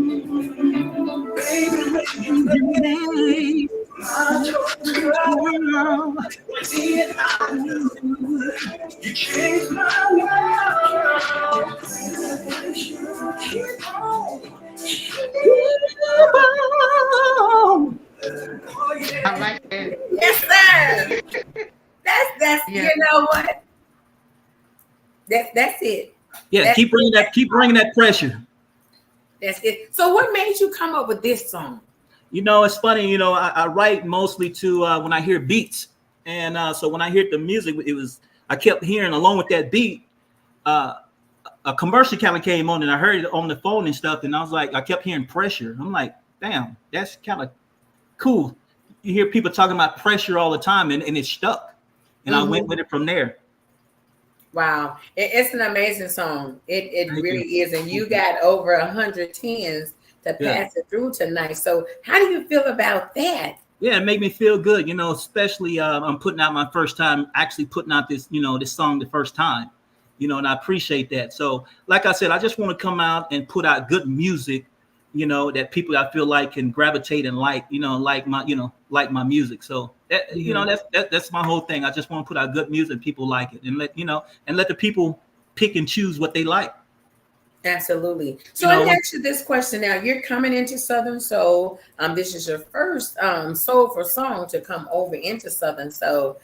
when you made my choice girl, when I knew you changed my world. Keep on. I like that. Yes, sir. That's you know what? That's it. Yeah, keep bringing that pressure. That's it. So what made you come up with this song? You know, it's funny, you know, I write mostly to when I hear beats. And so when I hear the music, I kept hearing along with that beat, a commercial kind of came on and I heard it on the phone and stuff. And I was like, I kept hearing pressure. I'm like, damn, that's kind of cool. You hear people talking about pressure all the time and it stuck. And I went with it from there. Wow. It's an amazing song. It really is. And you got over 100 tens to pass it through tonight. So how do you feel about that? Yeah, it made me feel good, you know, especially I'm putting out my first time, actually putting out this, you know, this song the first time, you know, and I appreciate that. So like I said, I just want to come out and put out good music, you know, that people I feel like can gravitate and like, you know, like my music. So that, you know, that's my whole thing. I just want to put out good music. People like it and let the people pick and choose what they like. Absolutely. So let me ask you this question now. You're coming into Southern Soul. This is your first soulful song to come over into Southern Soul.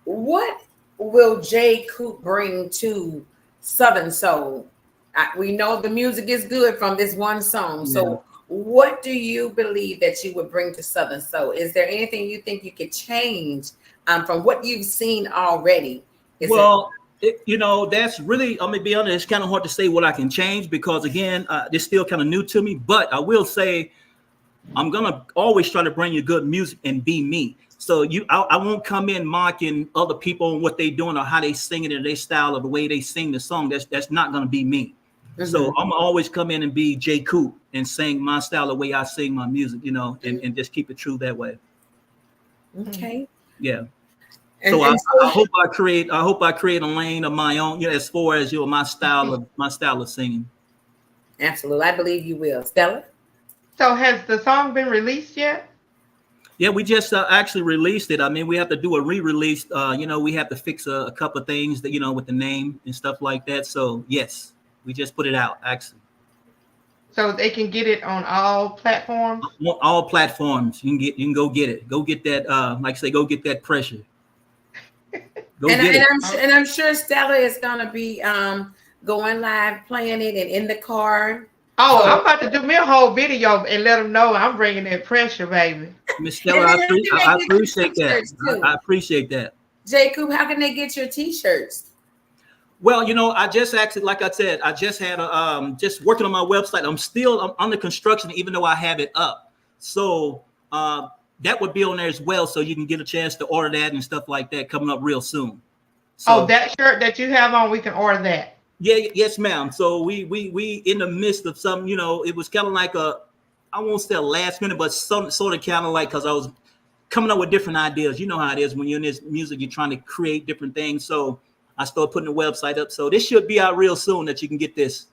What will J. Coop bring to Southern Soul? We know the music is good from this one song. So what do you believe that you would bring to Southern Soul? Is there anything you think you could change from what you've seen already? You know, that's really, I'm gonna be honest, it's kind of hard to say what I can change because again, it's still kind of new to me, but I will say I'm gonna always try to bring you good music and be me. So I won't come in mocking other people and what they doing or how they sing it or their style or the way they sing the song. That's not gonna be me. So I'm always come in and be J Coop and sing my style, the way I sing my music, you know, and just keep it true that way. Okay. Yeah. And, So and I hope I create a lane of my own, you know, as far as my style of singing. absolutely, I believe you will. Stella? So has the song been released yet? Yeah, we just actually released it. I mean, we have to do a re-release. We have to fix a couple of things that with the name and stuff like that. So yes, we just put it out actually. So they can get it on all platforms? All platforms. You can go get it. Go get that. Like I say, go get that pressure. Go get it. I'm sure Stella is gonna be going live, playing it, and in the car. Oh, I'm about to do me a whole video and let them know I'm bringing that pressure, baby. Miss Stella, I appreciate that. I appreciate that. Jacob, how can they get your T-shirts? Well, I just actually, like I said, I just had just working on my website. I'm under construction, even though I have it up. So that would be on there as well, so you can get a chance to order that and stuff like that coming up real soon. So, that shirt that you have on, we can order that. Yeah, yes, ma'am. So we in the midst of some, it was kind of like I won't say a last minute, but some sort of kind of like, because I was coming up with different ideas. You know how it is when you're in this music, you're trying to create different things. So I started putting the website up. So this should be out real soon that you can get this.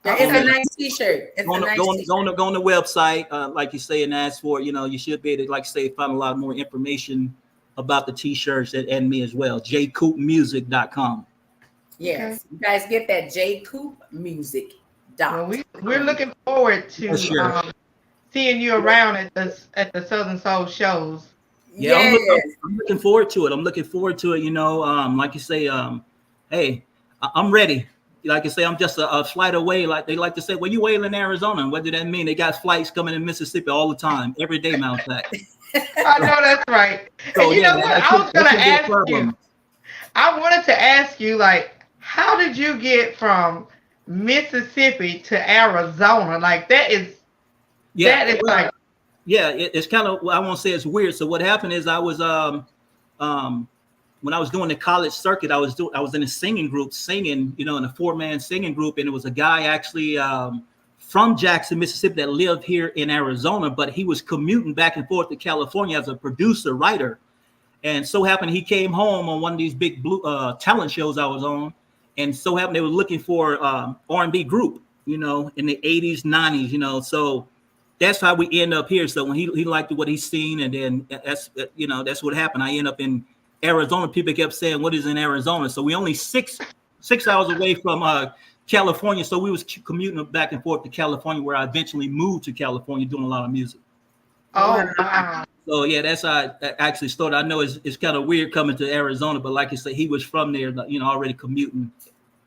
It's a nice T-shirt. Go on the website, like you say, and ask for it. You should be able to, like say, find a lot more information about the T-shirts and me as well. jcoopmusic.com. Yes, you guys get that jcoopmusic. Well, we're looking forward to seeing you around at the Southern Soul shows. Yeah, yes. I'm looking forward to it. Like you say, hey, I'm ready. Like I say, I'm just a flight away. Like they like to say, well, you waiting in Arizona. And what did that mean? They got flights coming in Mississippi all the time, every day, matter of fact. I know that's right. So, and know what? I was going to ask you. I wanted to ask you, like, how did you get from Mississippi to Arizona? Like it's kind of, I won't say it's weird. So what happened is I was when I was doing the college circuit, I was in a singing group, in a 4-man singing group, and it was a guy actually from Jackson, Mississippi, that lived here in Arizona, but he was commuting back and forth to California as a producer, writer. And so happened he came home on one of these big blue talent shows I was on. And so happened they were looking for R&B group, in the 80s, 90s, so that's how we end up here. So when he liked what he's seen, and then that's what happened. I end up in Arizona. People kept saying, what is in Arizona? So we only six hours away from California. So we was commuting back and forth to California, where I eventually moved to California doing a lot of music. Oh, wow. So yeah, that's how I actually started. I know it's kind of weird coming to Arizona, but like you said, he was from there, already commuting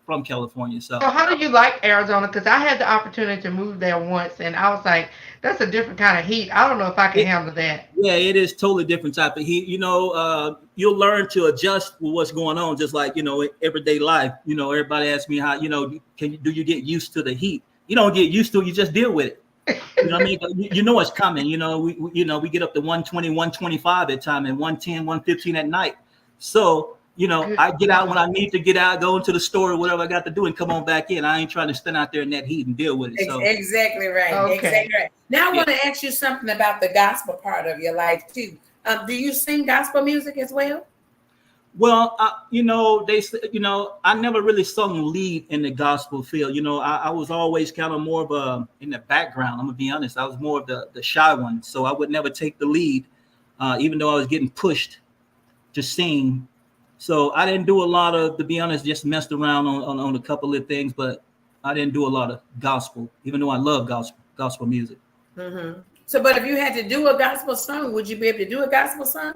from California. So how do you like Arizona? Because I had the opportunity to move there once, and I was like, that's a different kind of heat. I don't know if I can handle that. Yeah, it is totally different type of heat. You'll learn to adjust with what's going on, just like everyday life. Everybody asks me how do you get used to the heat? You don't get used to it. You just deal with it. You know what I mean? It's coming. We get up to 120, 125 at time, and 110, 115 at night. So, I get out when I need to get out, go into the store or whatever I got to do, and come on back in. I ain't trying to stand out there in that heat and deal with it. So. Exactly right. Okay. Exactly right. Now I want to ask you something about the gospel part of your life too. Do you sing gospel music as well? Well, I never really sung lead in the gospel field. I was always kind of more of in the background. I'm gonna be honest. I was more of the shy one, so I would never take the lead, even though I was getting pushed to sing. So I didn't do a lot of, to be honest, just messed around on a couple of things, but I didn't do a lot of gospel, even though I love gospel music. Mm-hmm. So, but if you had to do a gospel song, would you be able to do a gospel song?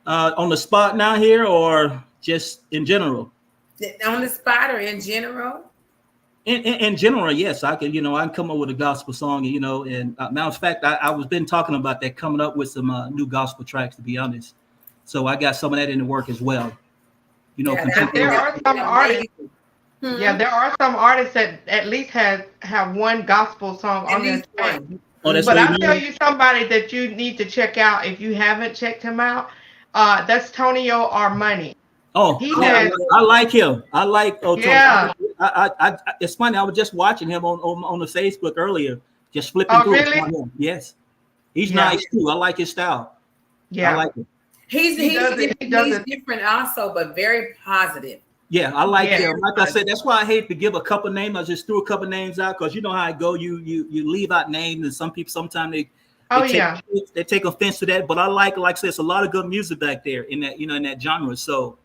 On the spot now here, or just in general? On the spot or in general? In general, yes, I can. I can come up with a gospel song. And matter of fact, I was been talking about that, coming up with some new gospel tracks. To be honest, so I got some of that in the work as well. There are some artists. Mm-hmm. Yeah, there are some artists that at least have one gospel song on their track. But I'll tell you somebody that you need to check out if you haven't checked him out. That's Tonio Armani. Oh, I like him. I like. Yeah. It's funny. I was just watching him on the Facebook earlier, just flipping through. Really? Him. Yes, he's Yeah. nice too. I like his style. Yeah. I like it. He's He does different also, but very positive. Yeah, I like Yeah. him. Like I said, that's why I hate to give a couple names. I just threw a couple names out because you know how I go. You leave out names, and some people sometimes they take offense to that. But I like I said, it's a lot of good music back there in that in that genre. So,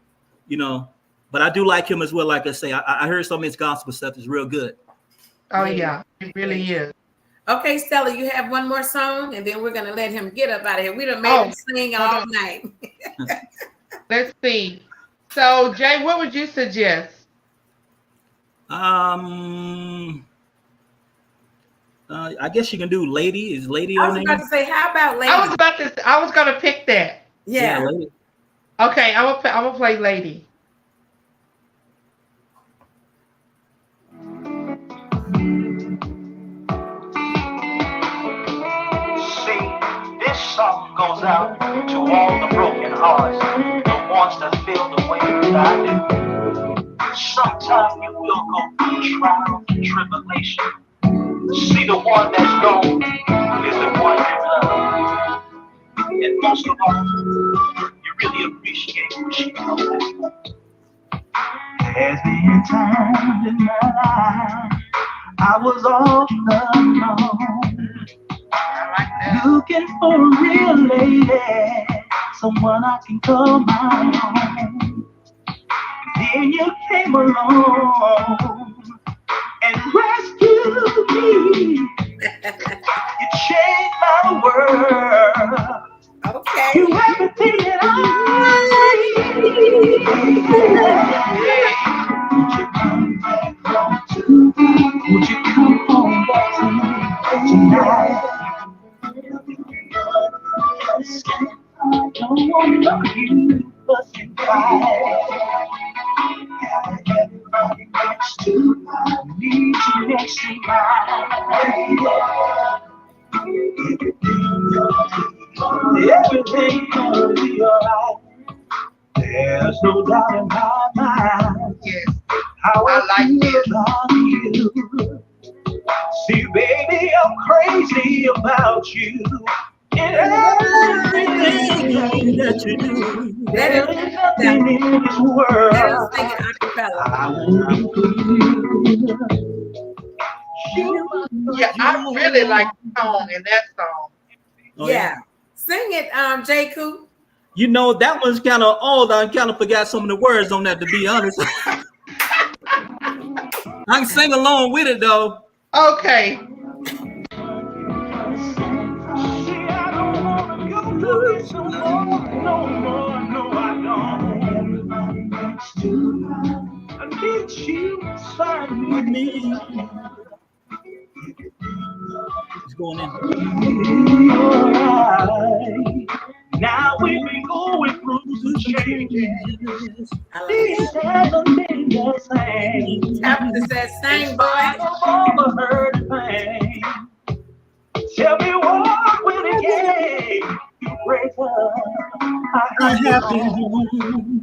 but I do like him as well. Like I say, I heard some of his gospel stuff is real good. Oh yeah, it really is. Okay, Stella, you have one more song, and then we're gonna let him get up out of here. We done made him sing all night. Let's see. So, Jay, what would you suggest? I guess you can do "Lady." Is "Lady" I your was name? about to say, how about Lady? I was gonna pick that. Yeah. Lady. Okay, I'm gonna play Lady. See, this song goes out to all the broken hearts, the ones that feel the way that I do. Sometimes you will go through trials and tribulation. See, the one that's gone is the one you love. And most of all, you really appreciate when she comes back. There's been times in my life I was all alone, looking for a real lady, someone I can call my own. Then you came along and rescued me. You changed my world. Okay. You everything that I need. Would you come back home to me? Would you come home back to me tonight? I don't want to you fussing fight. Everybody next to me, need you next to mine. Everything gonna be alright. There's no doubt in my mind. Yes. How I like feel about you. See, baby, I'm crazy about you. And everything that you do. There is nothing in this world Let us sing it a cappella. I won't do for you. Yeah, I really like the song in that song. Oh, Yeah. Sing it, J. Coop. You know, that one's kind of old. I kind of forgot some of the words on that, to be honest. I can sing along with it, though. Okay. See, I don't want to go through this no more, no, I don't. I need you inside with me. It's going in. Alright. Now we've been going through some changes. These haven't been the same. After that same boy. I've overheard a thing. Tell me what will it take to break up a happy home?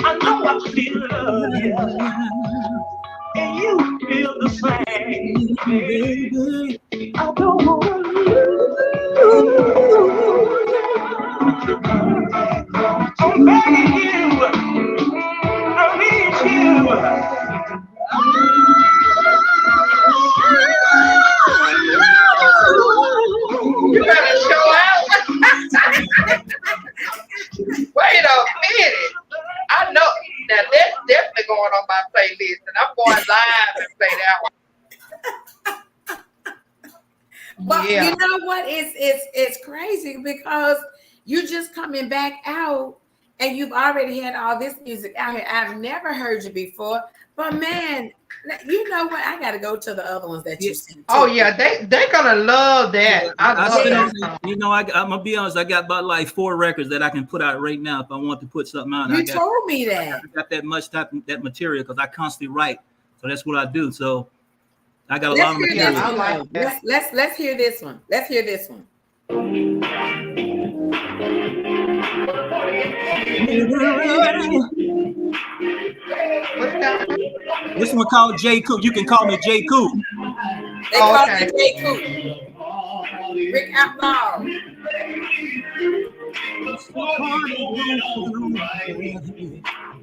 I know I still love you, and you feel the same, baby. I don't want to lose. I'm begging you, I need you. You better show out. Wait a minute. I know now that's definitely going on my playlist, and I'm going live and play that one. But Yeah. you know what? It's crazy because you just coming back out and you've already had all this music out here. I've never heard you before, but man, you know what? I got to go to the other ones that you sent. Oh yeah, they're gonna love that. I love that song. You know, I'm gonna be honest. I got about like 4 records that I can put out right now if I want to put something out. You told me that. I got that much that material because I constantly write, so that's what I do. So I got a lot of material. I like that. Let's hear this one. Let's hear this one. What's that? This one called J Coop. You can call me J Coop. They call Okay. me J. Coop. Rick Outlaw.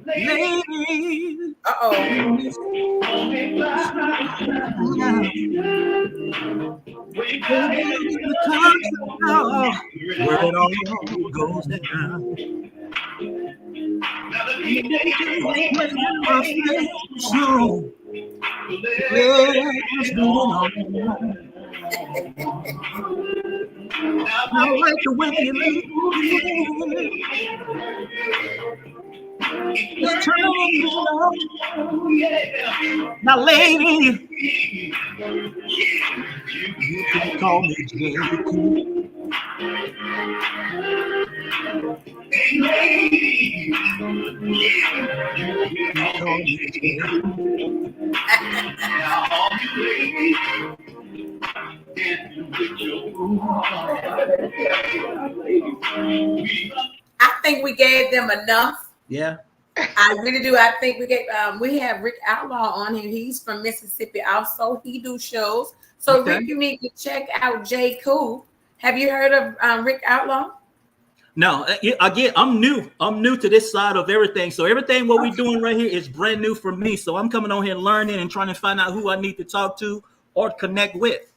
Lady, Uh-oh. the country now, where it all goes down. I like the way you leave. It's turning slow. Now, lady, you can call me J. I think we gave them enough. Yeah. I really do. I think we have Rick Outlaw on here. He's from Mississippi also. He do shows. So Okay. Rick, you need to check out J. Cool. Have you heard of Rick Outlaw? No, again, I'm new. I'm new to this side of everything. So everything what we're doing right here is brand new for me. So I'm coming on here learning and trying to find out who I need to talk to or connect with.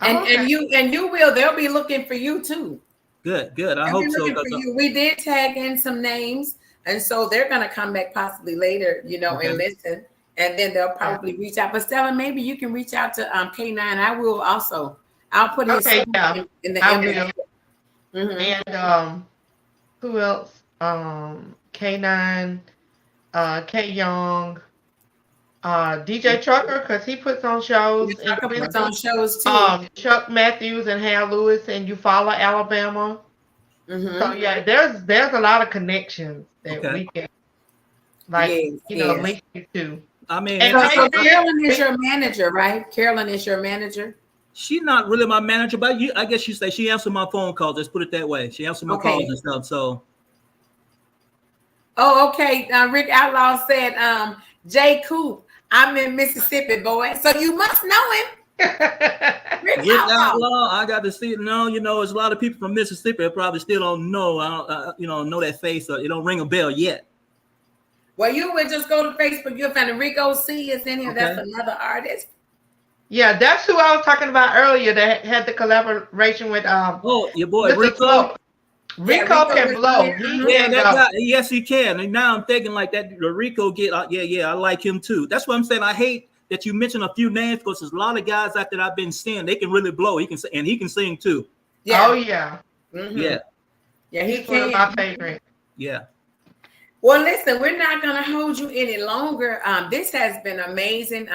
And you will. They'll be looking for you too. Good. I They'll hope be so. looking for you. We did tag in some names, and so they're gonna come back possibly later, Okay. and listen, and then they'll probably reach out. But Stella, maybe you can reach out to K9. I will also. I'll put his Okay, yeah. in the I image. will. Mhm. And who else? K9, K Young, DJ Trucker, because he puts on shows. Trucker puts on shows too. Chuck Matthews and Hal Lewis and Eufaula, Alabama. Mhm. So yeah, there's a lot of connections that we can link you to. I mean, And So Carolyn is your manager, right? Carolyn is your manager. she's not really my manager, but I guess you say she answered my phone calls. Let's put it that way. She answered my calls and stuff. So. Oh, okay. Rick Outlaw said, Jay Coop, I'm in Mississippi, boy. So you must know him. Rick Outlaw, I got to see it. No, there's a lot of people from Mississippi that probably still don't know. Know that face. So it don't ring a bell yet. Well, you would just go to Facebook. You'll find Rico C is in here. Okay. That's another artist. Yeah, that's who I was talking about earlier that had the collaboration with your boy Mr. Rico. Flo. Rico can blow. That guy, yes, he can. And now I'm thinking like that. The Rico get, I like him too. That's what I'm saying. I hate that you mentioned a few names because there's a lot of guys out there I've been seeing. They can really blow. He can sing, and he can sing too. Yeah. Oh yeah. Mm-hmm. Yeah. Yeah, he's one of my favorites. Yeah. Well, listen, we're not going to hold you any longer. This has been amazing.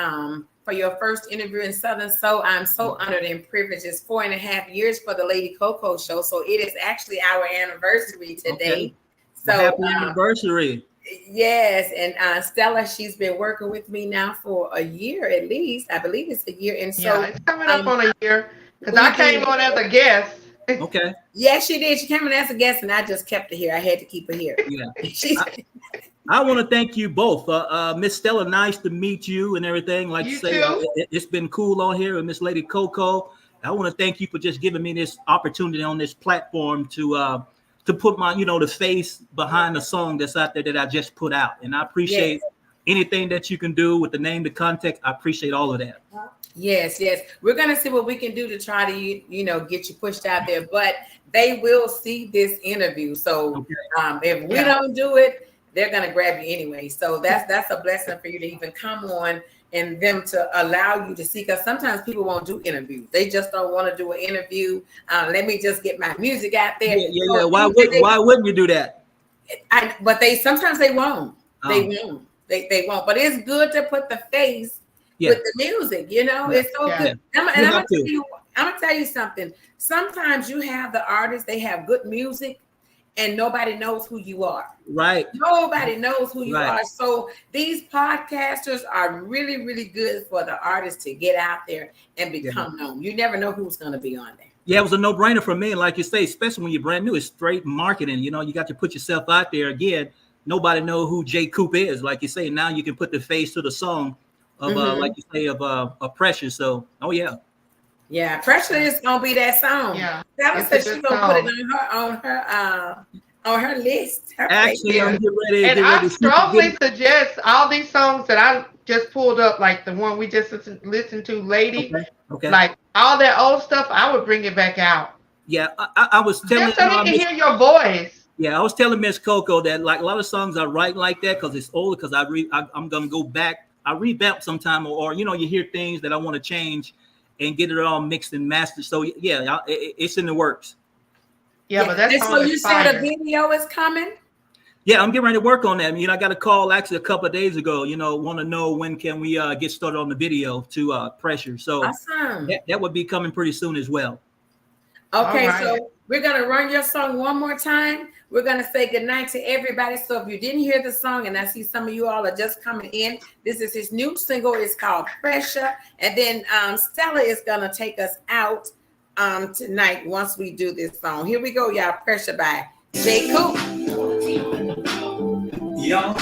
For your first interview in Southern Soul, I'm so honored and privileged. It's 4.5 years for the Lady CoCo show, so it is actually our anniversary today. Okay. So happy anniversary! Yes, and Stella, she's been working with me now for a year at least. I believe it's a year, and so it's coming up on a year because I came on as a guest. Okay. Yes, she did. She came in as a guest, and I just kept her here. I had to keep her here. Yeah. I want to thank you both. Miss Stella, nice to meet you and everything. Like you say, it's been cool on here with Miss Lady CoCo. I want to thank you for just giving me this opportunity on this platform to put my, the face behind the song that's out there that I just put out. And I appreciate anything that you can do with the name, the context. I appreciate all of that. Yes. We're going to see what we can do to try to, get you pushed out there. But they will see this interview. So if we don't do it, they're going to grab you anyway. So that's a blessing for you to even come on and them to allow you to see, because sometimes people won't do interviews. They just don't want to do an interview. Let me just get my music out there. Yeah. Why wouldn't you do that? But sometimes they won't. They won't. They won't. But it's good to put the face with the music. It's so good. And I'm gonna tell you something. Sometimes you have the artists, they have good music, and nobody knows who you are. Right. Nobody knows who you are. So these podcasters are really, really good for the artists to get out there and become known. You never know who's going to be on there. Yeah, it was a no-brainer for me. And like you say, especially when you're brand new, it's straight marketing. You got to put yourself out there again. nobody know who J. Coop is. Like you say, now you can put the face to the song of like you say of Pressure. So Yeah, Pressure is gonna be that song. Yeah, Stella it's a said she's good gonna put it song. on her list. Her actually favorite. I'm getting ready And get I ready to strongly suggest all these songs that I just pulled up, like the one we just listened to, Lady, okay. like all that old stuff, I would bring it back out. Yeah, I was telling Just so he can hear your voice. I was telling Miss CoCo that like a lot of songs I write like that because it's older. Because I'm gonna go back. I revamp sometime, or you hear things that I want to change and get it all mixed and mastered. So yeah, it's in the works. Yeah, but that And so song you is said fire. a video is coming? Yeah, I'm getting ready to work on that. I got a call actually a couple of days ago. Want to know when can we get started on the video to Pressure. So Awesome. that would be coming pretty soon as well. Okay, All right. so we're gonna run your song one more time. We're gonna say goodnight to everybody. So if you didn't hear the song, and I see some of you all are just coming in, this is his new single. It's called Pressure. And then Stella is gonna take us out tonight once we do this song. Here we go, y'all. Pressure by J. Coop. Y'all, I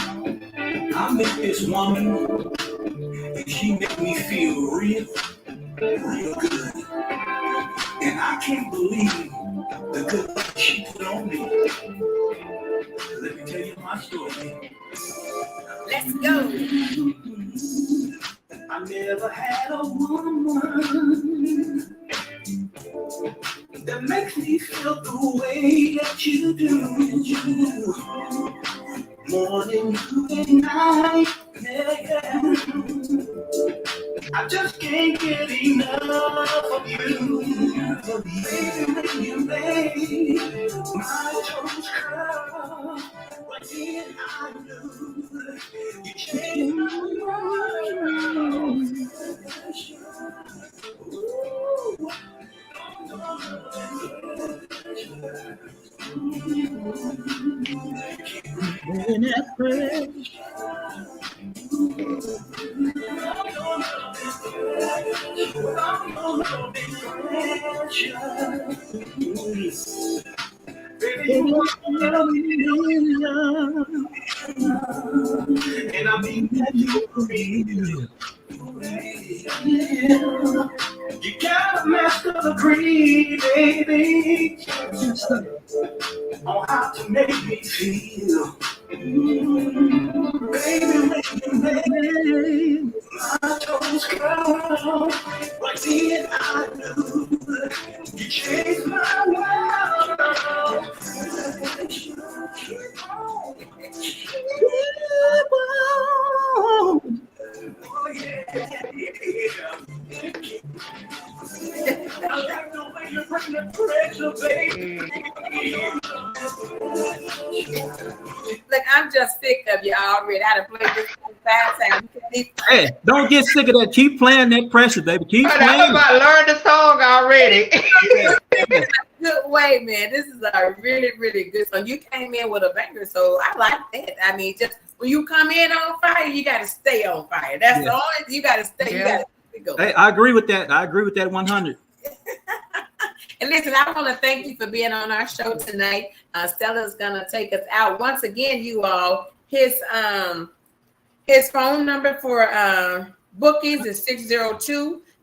met this woman and she made me feel real good. And I can't believe the good luck she put on me. Let me tell you my story. Let's go. I never had a woman that makes me feel the way that you do. Morning, noon, and night, yeah. I just can't get enough of you. Baby, when you made my toes curl, right then I knew you changed my world. Ooh. And I mean that you're real. You gotta master the breed, baby, on how to make me feel. Baby, when you made my toes curl, right then I knew you changed my world. Oh, yeah. I like the way you bring the pressure, baby. Look, I'm just sick of you already. I done played this song 5 times. Hey, don't get sick of that. Keep playing that Pressure, baby. Keep But playing. I'm about to learn the song already. Good way, man. This is a really, really good song. You came in with a banger, so I like that. I mean, just when you come in on fire, you got to stay on fire. That's the only. You got to stay. Yeah. You got to go. Hey, I agree with that. I agree with that 100. And listen, I want to thank you for being on our show tonight. Stella's gonna take us out once again. You all, his phone number for bookings is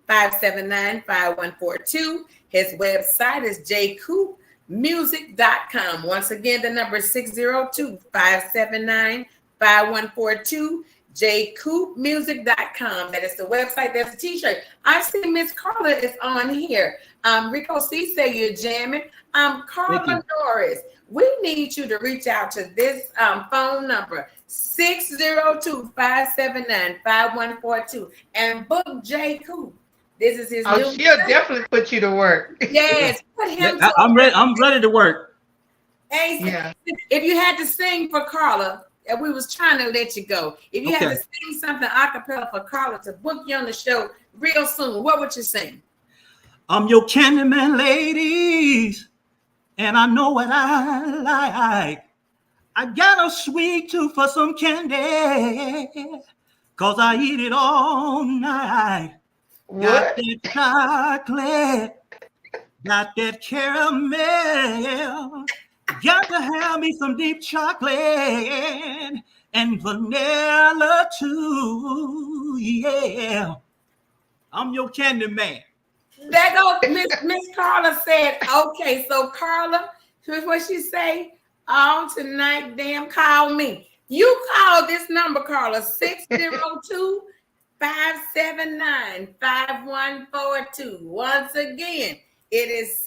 602-579-5142. His website is jcoopmusic.com. Once again, the number is 602-579-5142. jcoopmusic.com. That is the website. There's a t-shirt. I see Miss Carla is on here. Rico C say you're jamming. Carla Norris, we need you to reach out to this phone number 602-579-5142 and book J. Coop. This is his new. She'll definitely put you to work. Yes, put him. I'm ready. I'm ready to work. Hey, Yeah. if you had to sing for Carla, and we was trying to let you go. If you had to sing something a cappella for Carla to book you on the show real soon, what would you sing? I'm your Candyman, ladies, and I know what I like. I got a sweet tooth for some candy, cause I eat it all night. What? Got that chocolate, got that caramel. Got to have me some deep chocolate and vanilla too. Yeah. I'm your candy man. There go Miss Carla said, okay, so Carla, here's what she say. Oh, tonight, damn, call me. You call this number, Carla, 602-579-5142. Once again, it is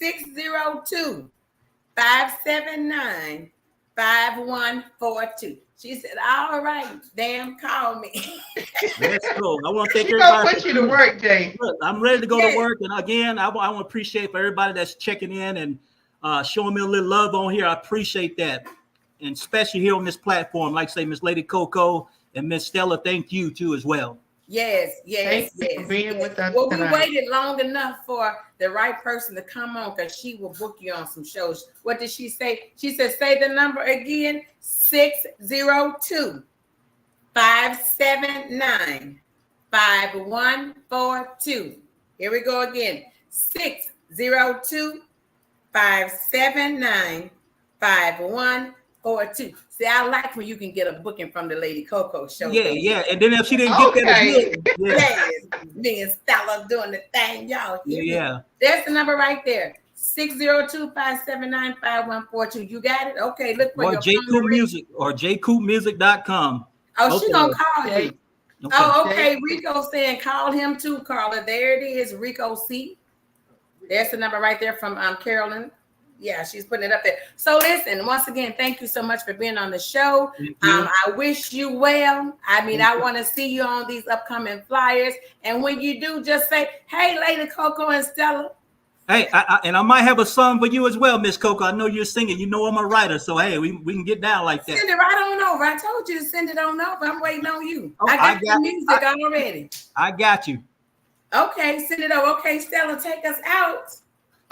602-579-5142. She said, all right, damn, call me. Let's go. I want to thank She gonna everybody. put you to work, Jay. Look, I'm ready to go to work. And again, I want to appreciate for everybody that's checking in and showing me a little love on here. I appreciate that. And especially here on this platform, like say Miss Lady CoCo and Miss Stella, thank you too as well. Yes. Thank you for being with us Well, tonight. we waited long enough for the right person to come on because she will book you on some shows. What did she say? She said, say the number again, 602-579-5142. Here we go again, 602-579-5142. See, I like when you can get a booking from the Lady CoCo show. Yeah. And then if she didn't get that again, Yes, me and Stella doing the thing, y'all. Yeah. There's the number right there. 602-579-5142. You got it? Okay, look for or your JCoop Music or jcoopmusic.com. Oh, she gonna call you. Okay. Oh, okay. Rico saying call him too, Carla. There it is, Rico C. There's the number right there from Carolyn. Yeah, she's putting it up there. So listen, once again, thank you so much for being on the show. I wish you well. I mean, I want to see you on these upcoming flyers. And when you do, just say, hey, Lady CoCo and Stella. Hey, I might have a song for you as well, Miss CoCo. I know you're singing. You know I'm a writer. So, hey, we can get down like that. Send it right on over. I told you to send it on over. I'm waiting on you. Oh, I got the music already. I got you. Okay, send it over. Okay, Stella, take us out.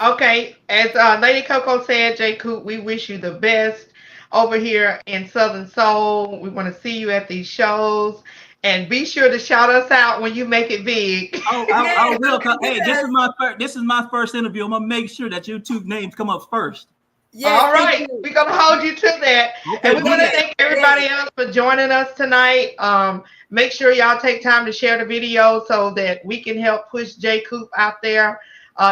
Okay, as Lady CoCo said, J. Coop, we wish you the best over here in Southern Soul. We want to see you at these shows, and be sure to shout us out when you make it big. Oh, I will. Hey, this is my first interview. I'm gonna make sure that your two names come up first. Yes, all right, we're gonna hold you to that. Okay, and we want to thank everybody else for joining us tonight. Make sure y'all take time to share the video so that we can help push J. Coop out there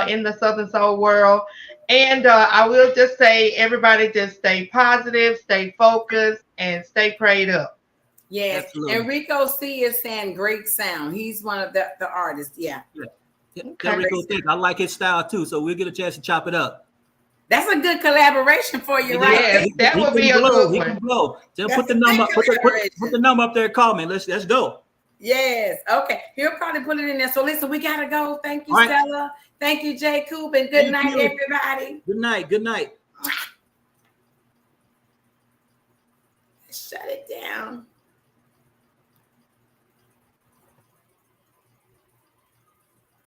in the Southern Soul world. And I will just say, everybody just stay positive, stay focused, and stay prayed up. Yes. Absolutely. And Rico C is saying great sound. He's one of the artists. Yeah. Okay. Rico, I like his style too. So we'll get a chance to chop it up. That's a good collaboration for you, right? Yes, that would be a good one. He can blow. Just put the number, put the number up there. Call me. Let's go. Yes. Okay. He'll probably put it in there. So listen, we gotta go. Thank you, Stella. Thank you, J. Coop, and good night, everybody. Good night. Good night. Shut it down.